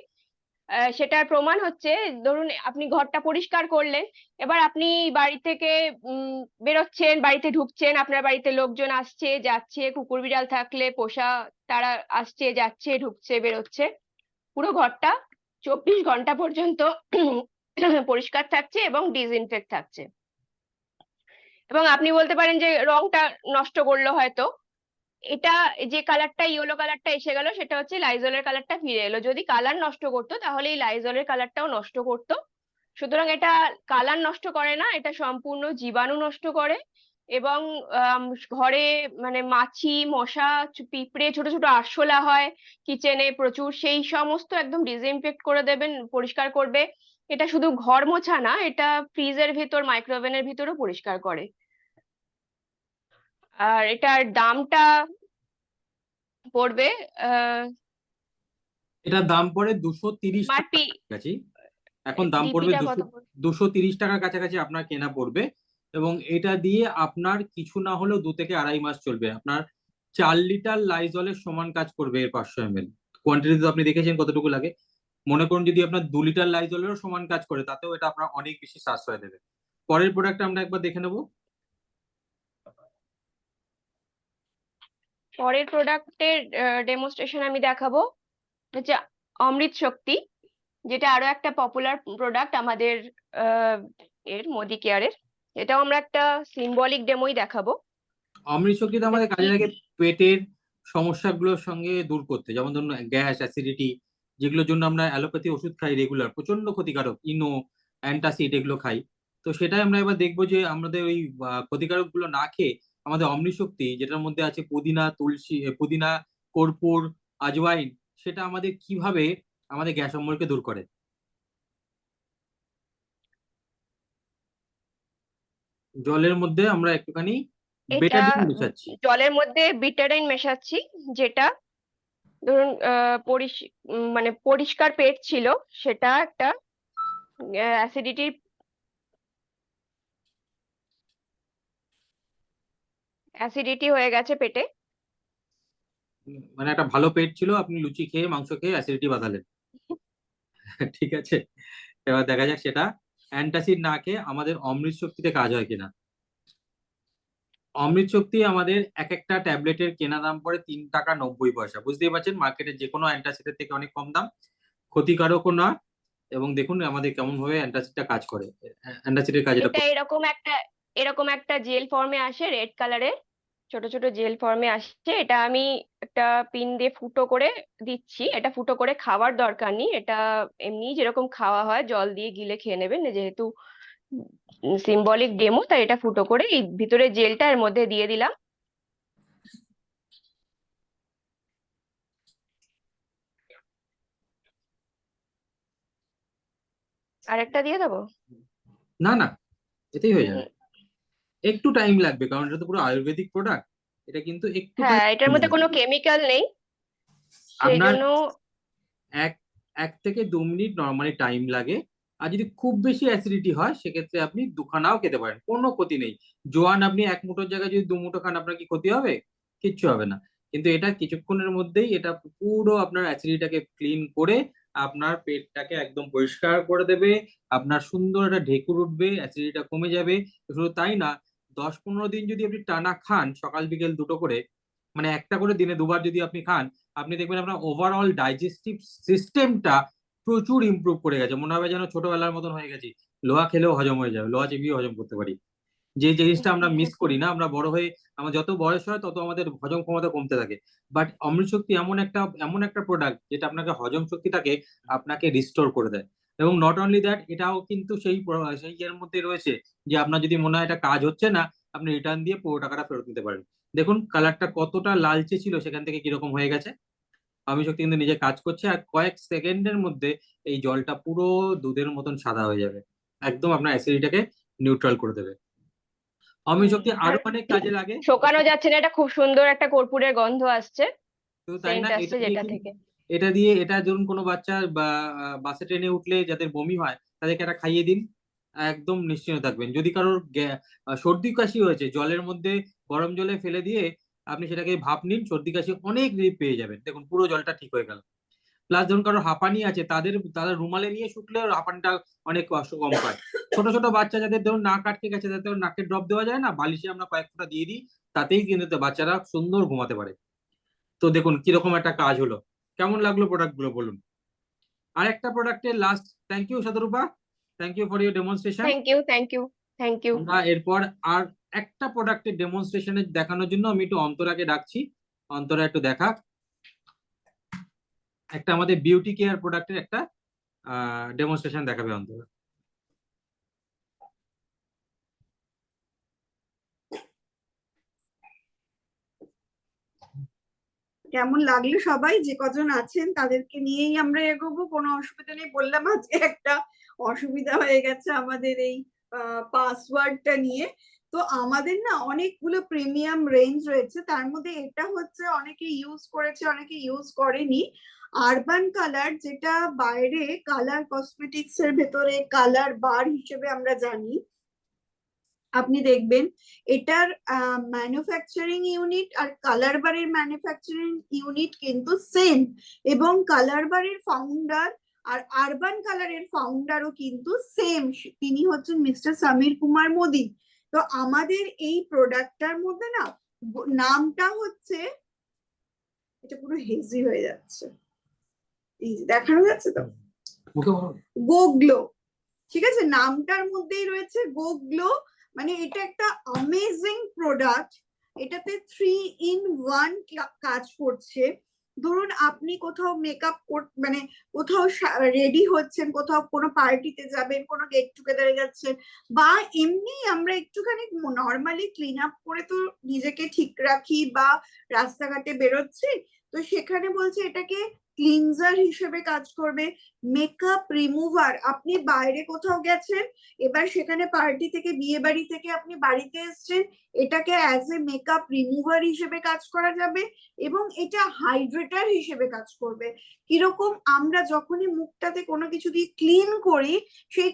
সেটার প্রমাণ হচ্ছে, ধরুন আপনি ঘরটা পরিষ্কার করলেন, এবার আপনি বাড়ি থেকে বেরোচ্ছেন, বাড়িতে ঢুকছেন, আপনার বাড়িতে লোকজন আসছে যাচ্ছে, কুকুর বিড়াল থাকলে পোষা, তারা আসছে যাচ্ছে ঢুকছে বেরোচ্ছে, পুরো ঘরটা 24 ঘন্টা পর্যন্ত পরিষ্কার থাকছে এবং ডিসইনফেক্ট থাকছে। এবং আপনি বলতে পারেন যে রংটা নষ্ট করলো হয়তো, এটা যে কালারটা ইয়েলো কালারটা এসে গেল সেটা হচ্ছে লাইজলের কালারটা ফিরে এলো। যদি কালার নষ্ট করতো তাহলে এই লাইজলের কালারটাও নষ্ট করতো। সুতরাং এটা কালার নষ্ট করে না, এটা সম্পূর্ণ জীবাণু নষ্ট করে। এবং ঘরে মানে মাছি মশা পিঁপড়ে ছোট ছোট আরশোলা হয় কিচেনে প্রচুর, সেই সমস্ত একদম ডিসইনফেক্ট করে দেবেন, পরিষ্কার করবে। এটা শুধু ঘর মোছা না, এটা ফ্রিজের ভিতর মাইক্রোওভেনের ভিতরও পরিষ্কার করে। আর এটার দামটা পড়বে এটার দাম পড়ে 230 মারপি, টাকার কাছাকাছি। এখন দাম পড়বে ডিপিটা কত পড়বে? 230 টাকার কাছাকাছি আপনার কেনা পড়বে। এবং এটা দিয়ে আপনার কিছু না হলেও 2 থেকে 2.5 মাস চলবে। আপনার 4 লিটার লাইজলের সমান কাজ করবে এর 500 ml। কোয়ান্টিটি তো আপনি দেখেছেন কতটুকু লাগে। মনে করুন যদি আপনার 2 লিটার লাইজলেরও সমান কাজ করে, তাতেও এটা আপনার অনেক বেশি সাশ্রয় দেবে। পরের প্রোডাক্ট আমরা একবার দেখে নেবো। পরের প্রোডাক্টের ডেমোস্ট্রেশন আমি দেখাবো হচ্ছে অমৃত শক্তি, যেটা আরো একটা পপুলার প্রোডাক্ট আমাদের মোদি কেয়ারের। এটাও আমরা একটা সিম্বলিক ডেমোই দেখাবো। অমৃত শক্তিটা এটা আমাদের কি? কাজে লাগে পেটের সমস্যাগুলোর সঙ্গে দূর করতে। যেমন ধরুন গ্যাস, অ্যাসিডিটি, যেগুলোর জন্য আমরা অ্যালোপ্যাথি ওষুধ খাই রেগুলার, প্রচন্ড ক্ষতিকারক, ইনো, অ্যান্টাসিড এগুলো খাই। তো সেটাই আমরা এবার দেখবো যে আমাদের ওই ক্ষতিকারক গুলো না খেয়ে আমাদের অমৃত শক্তি, যেটার মধ্যে আছে পুদিনা, তুলসী, পুদিনা, কর্পূর, আজওয়াইন, সেটা আমাদের কিভাবে আমাদের গ্যাস অম্বলকে দূর করে। জলের মধ্যে আমরা একটুখানি এটা বেটাডিন মেশাচ্ছি। জলের মধ্যে বিটাডিন মেশাচ্ছি, যেটা ধরুন মানে পরিষ্কার পেট ছিল, সেটা একটা অ্যাসিডিটির অ্যাসিডিটি হয়ে গেছে পেটে। মানে একটা ভালো পেট ছিল, আপনি লুচি খেয়ে মাংস খেয়ে অ্যাসিডিটি বাঁধালেন। ঠিক আছে, এবার দেখা যাক সেটা অ্যান্টাসিড না খেয়ে আমাদের অমৃত শক্তিতে কাজ হয় কিনা। অমৃত শক্তি আমাদের এক একটা ট্যাবলেটের কেনা দাম পড়ে 3 টাকা 90 পয়সা। বুঝতেই পারছেন মার্কেটের যে কোনো অ্যান্টাসিডের থেকে অনেক কম দাম, ক্ষতিকারকও না। এবং দেখুন আমাদের কেমন ভাবে অ্যান্টাসিডটা কাজ করে, অ্যান্টাসিডের কাজ এটা এটা এরকম একটা জেল ফর্মে আসে, রেড কালারের ছোট ছোট জেল ফর্মে আসছে। এটা আমি একটা পিন দিয়ে ফুটো করে দিচ্ছি। এটা ফুটো করে খাওয়ার দরকার নেই, এটা এমনি যেরকম খাওয়া হয় জল দিয়ে গিলে খেয়ে নেবেন, যেহেতু সিম্বলিক ডেমো তাই এটা ফুটো করে এই ভিতরে জেলটা এর মধ্যে দিয়ে দিলাম। আরেকটা দিয়ে দেবো? না না, এতেই হয়ে উম, যাবে। একটু টাইম লাগবে কারণ এটা তো পুরো আয়ুর্বেদিক প্রোডাক্ট, এটা কিন্তু একটুখানি হ্যাঁ, এটার time মধ্যে লাগবে। কোনো কেমিক্যাল নেই, সেই আপনার জন্য 1 থেকে 2 মিনিট নর্মালি টাইম লাগে। আর যদি খুব বেশি অ্যাসিডিটি হয় সেক্ষেত্রে আপনি দুখানাও খেতে পারেন, কোনো ক্ষতি নেই। জোয়ান আপনি 1 মুঠোর জায়গায় যদি 2 মুঠো খান, আপনার কি ক্ষতি হবে? কিচ্ছু হবে না। কিন্তু এটা কিছুক্ষণের মধ্যেই এটা পুরো আপনার অ্যাসিডিটিটাকে ক্লিন করে আপনার পেটটাকে একদম পরিষ্কার করে দেবে। আপনার সুন্দর একটা ঢেকুর উঠবে, অ্যাসিডিটিটা কমে যাবে। শুধু তাই না, 10-15 দিন যদি আপনি টানা খান সকাল বিকেল দুটো করে, মানে একটা করে দিনে দুবার যদি আপনি খান, আপনি দেখবেন আপনার ওভারঅল ডাইজেস্টিভ সিস্টেমটা প্রচুর ইমপ্রুভ করে গেছে। মনে হবে যেন ছোটবেলার মতন হয়ে গেছি, লোহা খেলেও হজম হয়ে যাবে, লোহা চিবিয়ে হজম করতে পারি। যে জিনিসটা আমরা মিস করি না, আমরা বড় হয়ে আমার যত বয়স হয় তত আমাদের হজম ক্ষমতা কমতে থাকে। বাট অমৃত শক্তি এমন একটা প্রোডাক্ট যেটা আপনাকে হজম শক্তিটাকে আপনাকে রিস্টোর করে দেয়। এবং নট অনলি দ্যাট, এটাও কিন্তু সেই এর মধ্যে রয়েছে যে আপনার যদি মনে হয় এটা কাজ হচ্ছে না, আপনি রিটার্ন দিয়ে পুরো টাকাটা ফেরত নিতে পারেন। দেখুন কালারটা কতটা লালচে ছিল, সেখান থেকে কিরকম হয়ে গেছে। অমৃত শক্তি কিন্তু নিজে কাজ করছে, আর কয়েক সেকেন্ডের মধ্যে এই জলটা পুরো দুধের মতন সাদা হয়ে যাবে, একদম আপনার অ্যাসিডিটিটাকে নিউট্রাল করে দেবে। অমৃত শক্তি আর আরো অনেক কাজে লাগে। শোকানো যাচ্ছে না, এটা খুব সুন্দর একটা কর্পূরের গন্ধ আসছে, শুধু তাই সেন্ট না, আসছে যেটা থেকে। এটা ধরুন কোনো বাচ্চা বা বাসে ট্রেনে উঠলে যাদের বমি হয় তাদেরকে এটা খাইয়ে দিন, একদম নিশ্চিন্ত থাকবেন। যদি কারোর সর্দি কাশি হয়েছে, জলের মধ্যে গরম জলে ফেলে দিয়ে আপনি সেটাকে ভাপ নিন, সর্দি কাশি অনেক রিলিফ পেয়ে যাবেন, দেখুন পুরো জলটা ঠিক হয়ে গেল। প্লাস ধরুন কারোর হাঁপানি আছে, তারা রুমালে নিয়ে শুকলে হাঁপানিটা অনেক কষ্ট কম পায়। ছোট ছোট বাচ্চা যাদের ধরুন নাক আটকে গেছে, তাদের নাকে ড্রপ দেওয়া যায় না, বালিশে আমরা কয়েক ফোঁটা দিয়ে দিই, তাতেই কিন্তু বাচ্চারা সুন্দর ঘুমাতে পারে। তো দেখুন কিরকম একটা কাজ হলো। কেমন লাগলো প্রোডাক্ট গুলো বলুন। আর একটা প্রোডাক্টের last, thank you Shatarupa, thank you for your demonstration. Thank you, thank you, thank you. আমরা এরপর আর একটা প্রোডাক্টের ডেমনস্ট্রেশনে দেখানোর জন্য আমি একটু অন্তরাকে ডাকছি। অন্তরা একটু দেখা, একটা আমাদের বিউটি কেয়ার প্রোডাক্টের একটা ডেমনস্ট্রেশন দেখাবে অন্তরা। কেমন লাগলো সবাই, যে কজন আছেন তাদেরকে নিয়েই আমরা এগোবো, কোনো অসুবিধা নেই। বললাম আজকে একটা অসুবিধা হয়ে গেছে আমাদের এই পাসওয়ার্ডটা নিয়ে। তো আমাদের না অনেকগুলো প্রিমিয়াম রেঞ্জ রয়েছে, তার মধ্যে এটা হচ্ছে অনেকে ইউজ করেছে অনেকে ইউজ করেনি। আরবান কালার, যেটা বাইরে কালার কসমেটিক্স এর ভেতরে কালার বার হিসেবে আমরা জানি, আপনি দেখবেন এটার ম্যানুফ্যাকচারিং ইউনিট আর কালার বারের ম্যানুফ্যাকচারিং ইউনিট কিন্তু সেম, এবং কালার বারের ফাউন্ডার আর আরবান কালারের ফাউন্ডারও কিন্তু সেম, তিনি হচ্ছেন মিস্টার সমীর কুমার মোদি। তো আমাদের এই প্রোডাক্টটার মধ্যে না নামটা হচ্ছে, এটা পুরো হেজি হয়ে যাচ্ছে, এই যে দেখানো যাচ্ছে তো, গো গ্লো। ঠিক আছে, নামটার মধ্যেই রয়েছে গো গ্লো, মানে এটা একটা অ্যামেজিং প্রোডাক্ট। এটাতে 3 in 1 কাজ করছে। ধরুন আপনি কোথাও মেকআপ মানে কোথাও রেডি হচ্ছেন, কোথাও কোনো পার্টিতে যাবেন, কোনো গেট টুগেদারে যাচ্ছেন, বা এমনি আমরা একটুখানি নর্মালি ক্লিন আপ করে তো নিজেকে ঠিক রাখি বা রাস্তাঘাটে বেরোচ্ছি, তো সেখানে বলছে এটাকে ক্লিনজার হিসেবে কাজ করবে, মেকআপ রিমুভার। আপনি বাইরে কোথাও গেছেন, এবার সেখানে পার্টি থেকে বিয়ে বাড়ি থেকে আপনি বাড়িতে এসছেন, এটাকে অ্যাজ এ মেকআপ রিমুভার হিসেবে কাজ করা যাবে, এবং এটা হাইড্রেটার হিসেবে কাজ করবে। কিরকম, আমরা যখনই মুখটাতে কোনো কিছু দিয়ে ক্লিন করি, সেই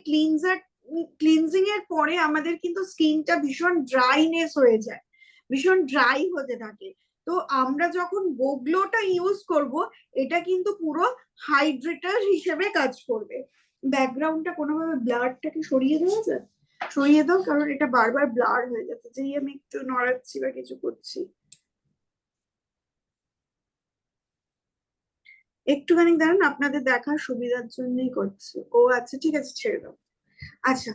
ক্লিনজিং এর পরে আমাদের কিন্তু স্কিনটা ভীষণ ড্রাইনেস হয়ে যায়, ভীষণ ড্রাই হতে থাকে। তো আমরা যখন গোগ্লোটা ইউজ করব, এটা কিন্তু পুরো হাইড্রেটার হিসেবে কাজ করবে। ব্যাকগ্রাউন্ডটা কোনোভাবে ব্লারটাকে সরিয়ে দেওয়া যায়, সরিয়ে দাও, কারণ এটা বারবার ব্লার হয়ে যাচ্ছে যেই আমি একটু নড়াচ্ছি বা কিছু করছি। একটুখানি দাঁড়ান, আপনাদের দেখার সুবিধার জন্যই করছি। ও আচ্ছা, ঠিক আছে, ছেড়ে দাও। আচ্ছা,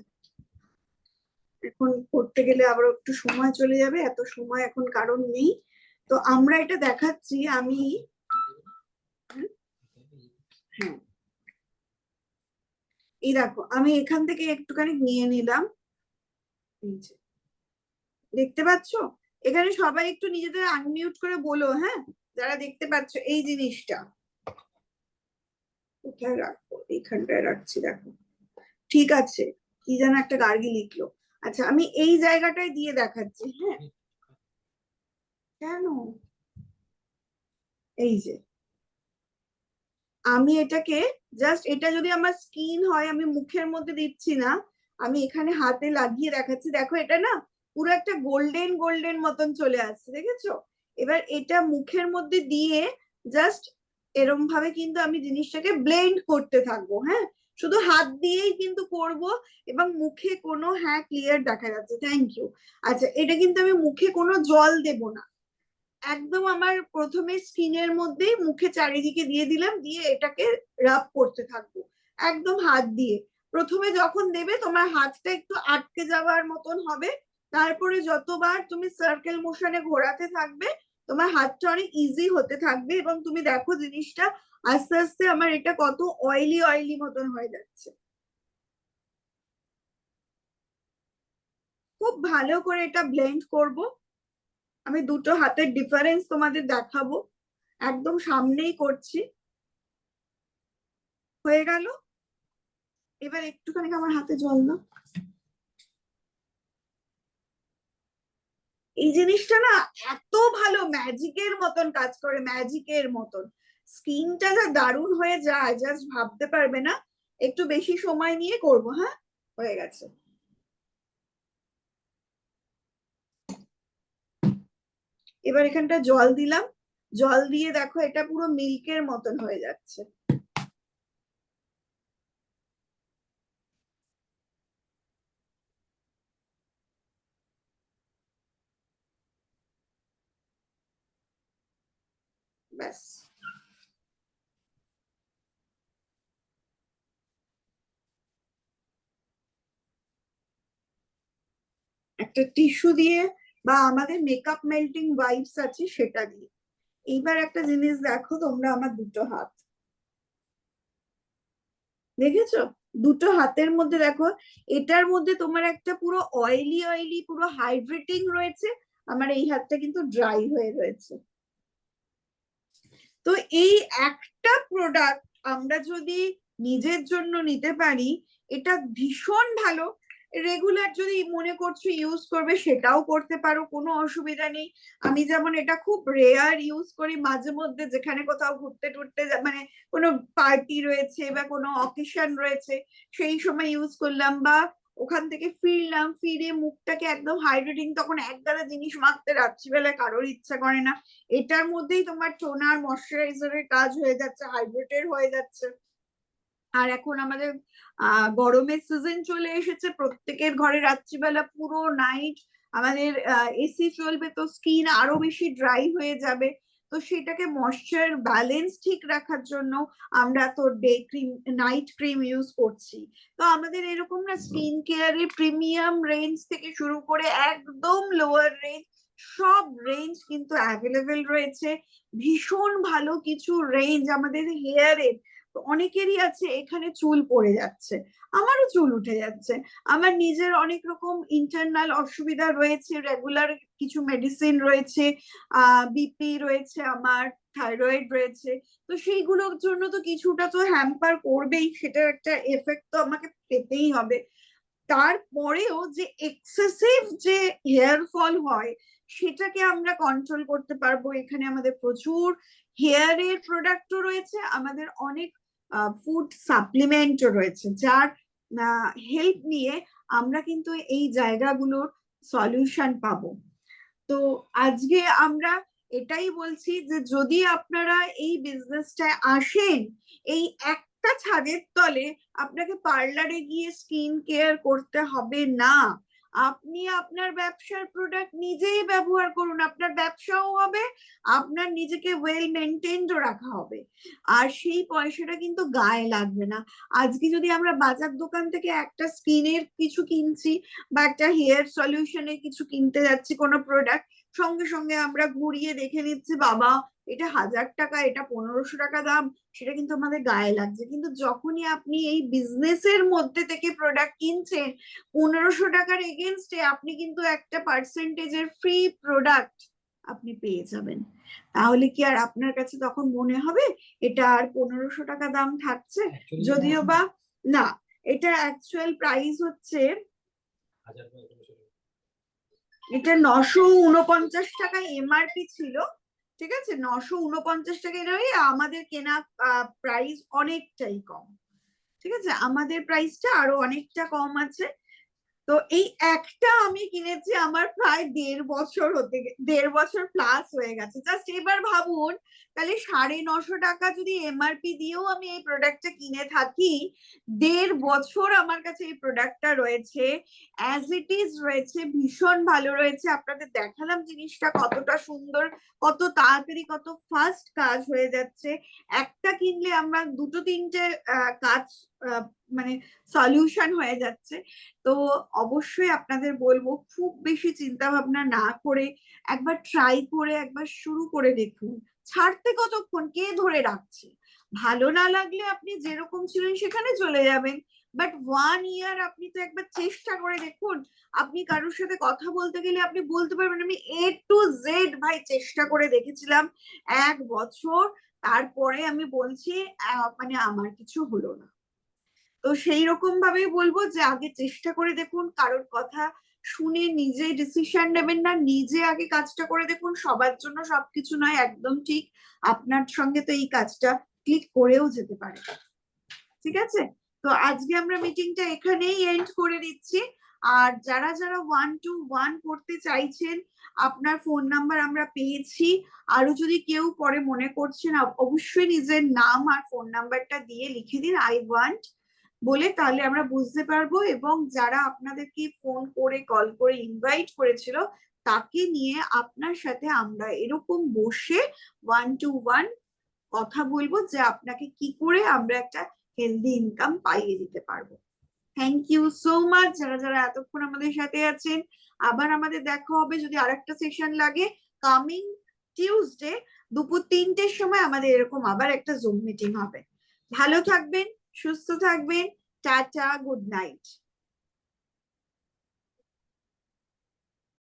এখন করতে গেলে আবার একটু সময় চলে যাবে, এত সময় এখন কারণ নেই। তো আমরা এটা দেখাচ্ছি, আমি হ্যাঁ এই দেখো, আমি এখান থেকে একটুখানি নিয়ে নিলাম, দেখতে পাচ্ছ? এখানে সবাই একটু নিজেদের আনমিউট করে বলো, হ্যাঁ, যারা দেখতে পাচ্ছ। এই জিনিসটা কোথায় রাখবো, এইখানটায় রাখছি, দেখো, ঠিক আছে, কি যেন একটা গার্গি লিখলো। আচ্ছা, আমি এই জায়গাটায় দিয়ে দেখাচ্ছি, হ্যাঁ, কেন, এই যে আমি এটাকে জাস্ট, এটা যদি আমার স্কিন হয়, আমি মুখের মধ্যে দিচ্ছি না, আমি এখানে হাতে লাগিয়ে দেখাচ্ছি। দেখো এটা না পুরো একটা গোল্ডেন গোল্ডেন মতন চলে আসছে, দেখেছো? এবার এটা মুখের মধ্যে দিয়ে জাস্ট এরম ভাবে কিন্তু আমি জিনিসটাকে ব্লেন্ড করতে থাকবো। হ্যাঁ, শুধু হাত দিয়েই কিন্তু করব। এবং মুখে কোনো, হ্যাঁ ক্লিয়ার দেখা যাচ্ছে, থ্যাংক ইউ। আচ্ছা, এটা কিন্তু আমি মুখে কোনো জল দেব না, একদম আমার প্রথমে স্কিনের মধ্যেই মুখে চারিদিকে দিয়ে দিলাম, দিয়ে এটাকে রাব করতে থাকবো একদম হাত দিয়ে। প্রথমে যখন দেবে তোমার হাতটা একটু আটকে যাওয়ার মতন হবে, তারপরে যতবার তুমি সার্কেল মোশনে ঘোরাতে থাকবে তোমার হাতটা অনেক ইজি হতে থাকবে, এবং তুমি দেখো জিনিসটা আস্তে আস্তে আমার এটা কত অয়েলি অয়েলি মতন হয়ে যাচ্ছে। খুব ভালো করে এটা ব্লেন্ড করব। আমি দুটো হাতের ডিফারেন্স তোমাদের দেখাবো, একদম সামনেই করছি। হয়ে গেল। এবার একটুখানি আমার হাতে জল না, এই জিনিসটা না এত ভালো ম্যাজিকের মতন কাজ করে, ম্যাজিকের মতন। স্কিনটা যা দারুণ হয়ে যায় জাস্ট ভাবতে পারবে না। একটু বেশি সময় নিয়ে করব। হ্যাঁ, হয়ে গেছে। এবার এখানটা জল দিলাম, জল দিয়ে দেখো এটা পুরো মিল্কের মতন হয়ে যাচ্ছে। ব্যাস। একটা টিস্যু দিয়ে বা আমাদের মেকআপ মেল্টিং ওয়াইপস আছে সেটা দিয়ে। এইবার একটা জিনিস দেখো তোমরা, আমার দুটো হাত দেখেছো? দুটো হাতের মধ্যে দেখো, এটার মধ্যে তোমার একটা পুরো অয়েলি অয়েলি পুরো হাইড্রেটিং রয়েছে, আমার এই হাতটা কিন্তু ড্রাই হয়ে রয়েছে। তো এই একটা প্রোডাক্ট আমরা যদি নিজের জন্য নিতে পারি, এটা ভীষণ ভালো। রেগুলার যদি মনে করছো ইউজ করবে সেটাও করতে পারো, কোনো অসুবিধা নেই। আমি যেমন এটা খুব রেয়ার ইউজ করি, মাঝে মধ্যে যেখানে কোথাও ঘুরতে টুরতে মানে কোনো পার্টি রয়েছে বা কোনো অকেশন রয়েছে সেই সময় ইউজ করলাম, বা ওখান থেকে ফিরলাম, ফিরে মুখটাকে একদম হাইড্রেটিং, তখন এক গাদা জিনিস মাখতে রাত্রিবেলায় কারোর ইচ্ছা করে না, এটার মধ্যেই তোমার টোনার ময়শ্চারাইজারের কাজ হয়ে যাচ্ছে, হাইড্রেটেড হয়ে যাচ্ছে। আর এখন আমাদের গরমের সিজন চলে এসেছে, প্রত্যেকের ঘরে রাত্রিবেলা পুরো নাইট আমাদের এসি চলবে, তো স্কিন আরো বেশি ড্রাই হয়ে যাবে। তো সেটাকে ময়শ্চার ব্যালেন্স ঠিক রাখার জন্য আমরা তো day cream, night cream use করছি। তো আমাদের এরকম না স্কিন কেয়ারে প্রিমিয়াম রেঞ্জ থেকে শুরু করে একদম লোয়ার রেঞ্জ সব রেঞ্জ কিন্তু অ্যাভেলেবেল রয়েছে। ভীষণ ভালো কিছু রেঞ্জ আমাদের হেয়ারের। অনেকেরই আছে এখানে চুল পড়ে যাচ্ছে, আমারও চুল উঠে যাচ্ছে, আমার নিজের অনেক রকম ইন্টারনাল অসুবিধা রয়েছে, রেগুলার কিছু মেডিসিন রয়েছে, বিপি রয়েছে, আমার থাইরয়েড রয়েছে। তো সেইগুলোর জন্য তো কিছুটা তো হ্যাম্পার করবেই, সেটার একটা এফেক্ট তো আমাকে পেতেই হবে। তারপরেও যে এক্সেসিভ যে হেয়ার ফল হয় সেটাকে আমরা কন্ট্রোল করতে পারবো। এখানে আমাদের প্রচুর হেয়ারের প্রোডাক্টও রয়েছে, আমাদের অনেক ফুড সাপ্লিমেন্টও রয়েছে, যার হেল্প নিয়ে আমরা কিন্তু এই জায়গাগুলোর সলিউশন পাবো। তো আজকে আমরা এটাই বলছি যে যদি আপনারা এই বিজনেসটায় আসেন, এই একটা ছাদের তলে আপনাকে পার্লারে গিয়ে স্কিন কেয়ার করতে হবে না, আপনি আপনার ব্যবসার প্রোডাক্ট নিজেই ব্যবহার করুন, আপনার ব্যবসাও হবে, আপনার নিজেকে ওয়েল মেনটেনডও রাখা হবে, আর সেই পয়সাটা কিন্তু গায়ে লাগবে না। আজকে যদি আমরা বাজার দোকান থেকে একটা স্কিনের কিছু কিনছি বা একটা হেয়ার সলিউশনের কিছু কিনতে যাচ্ছি কোনো প্রোডাক্ট, সঙ্গে সঙ্গে আমরা ঘুরিয়ে দেখে নিচ্ছি বাবা এটা 1000 টাকা, এটা 1500 টাকা দাম, সেটা কিন্তু আমাদের গায়ে লাগছে। কিন্তু যখনই আপনি এই বিজনেসের মধ্যে থেকে প্রোডাক্ট কিনছেন 1500 টাকার এগেনস্টে আপনি কিন্তু একটা পার্সেন্টেজের ফ্রি প্রোডাক্ট আপনি পেয়ে যাবেন, তাহলে কি আর আপনার কাছে তখন মনে হবে এটা আর 1500 টাকা দাম থাকছে? যদিও বা না, এটা অ্যাকচুয়াল প্রাইস হচ্ছে, এটা 949 টাকা এমআরপি ছিল, ঠিক আছে, 949 টাকা নয়, আমাদের কেনা প্রাইস অনেকটাই কম। ঠিক আছে, আমাদের প্রাইসটা আরো অনেকটা কম আছে। তো এই একটা আমি কিনেছি, আমার প্রায় 1.5 বছর 1.5 বছর প্লাস হয়ে গেছে। জাস্ট এবার ভাবুন, তাহলে 950 টাকা যদি এমআরপি দিয়েও আমি এই প্রোডাক্টটা কিনে থাকি, 1.5 বছর আমার কাছে এই প্রোডাক্টটা রয়েছে, অ্যাজ ইট ইজ রয়েছে, ভীষণ ভালো রয়েছে। আপনাদের দেখালাম জিনিসটা কতটা সুন্দর, কত তাড়াতাড়ি, কত ফাস্ট কাজ হয়ে যাচ্ছে। একটা কিনলে আমরা 2-3টে কাজ মানে সলিউশন হয়ে যাচ্ছে। তো অবশ্যই আপনাদের বলবো, খুব বেশি চিন্তা ভাবনা না করে একবার ট্রাই করে একবার শুরু করে দেখুন। ছাড়তে কতক্ষণ, কে ধরে রাখছে? ভালো না লাগলে আপনি যেরকম ছিলেন সেখানে চলে যাবেন, বাট 1 ইয়ার আপনি তো একবার চেষ্টা করে দেখুন। আপনি কারোর সাথে কথা বলতে গেলে আপনি বলতে পারবেন আমি A to Z ভাই চেষ্টা করে দেখেছিলাম 1 বছর, তারপরে আমি বলছি মানে আমার কিছু হলো না। তো সেই রকম ভাবেই বলবো যে আগে চেষ্টা করে দেখুন, কারোর কথা শুনে নিজে ডিসিশন নেবেন না, নিজে আগে কাজটা করে দেখুন। সবার জন্য সবকিছু নয়, একদম ঠিক। আপনার সঙ্গে তো এই কাজটা ক্লিক করেও যেতে পারে। ঠিক আছে, তো আজকে আমরা মিটিংটা এখানেই এন্ড করে দিচ্ছি। আর যারা যারা 1-to-1 করতে চাইছেন, আপনার ফোন নাম্বার আমরা পেয়েছি। আরো যদি কেউ পরে মনে করছেন, অবশ্যই নিজের নাম আর ফোন নাম্বারটা দিয়ে লিখে দিন I want বলে, তাহলে আমরা বুঝতে পারবো। এবং যারা আপনাদেরকে ফোন করে কল করে ইনভাইট করেছিল, তাকে নিয়ে আপনার সাথে আমরা এরকম বসে 1-to-1 কথা বলবো যে আপনাকে কি করে আমরা একটা হেলদি ইনকাম পাইয়ে দিতে পারবো। থ্যাংক ইউ সো মাচ যারা যারা এতক্ষণ আমাদের সাথে আছেন। আবার আমাদের দেখা হবে, যদি আরেকটা সেশন লাগে, কামিং টিউসডে দুপুর 3টের সময় আমাদের এরকম আবার একটা জুম মিটিং হবে। ভালো থাকবেন, সুস্থ থাকবেন, টাটা, গুড নাইট।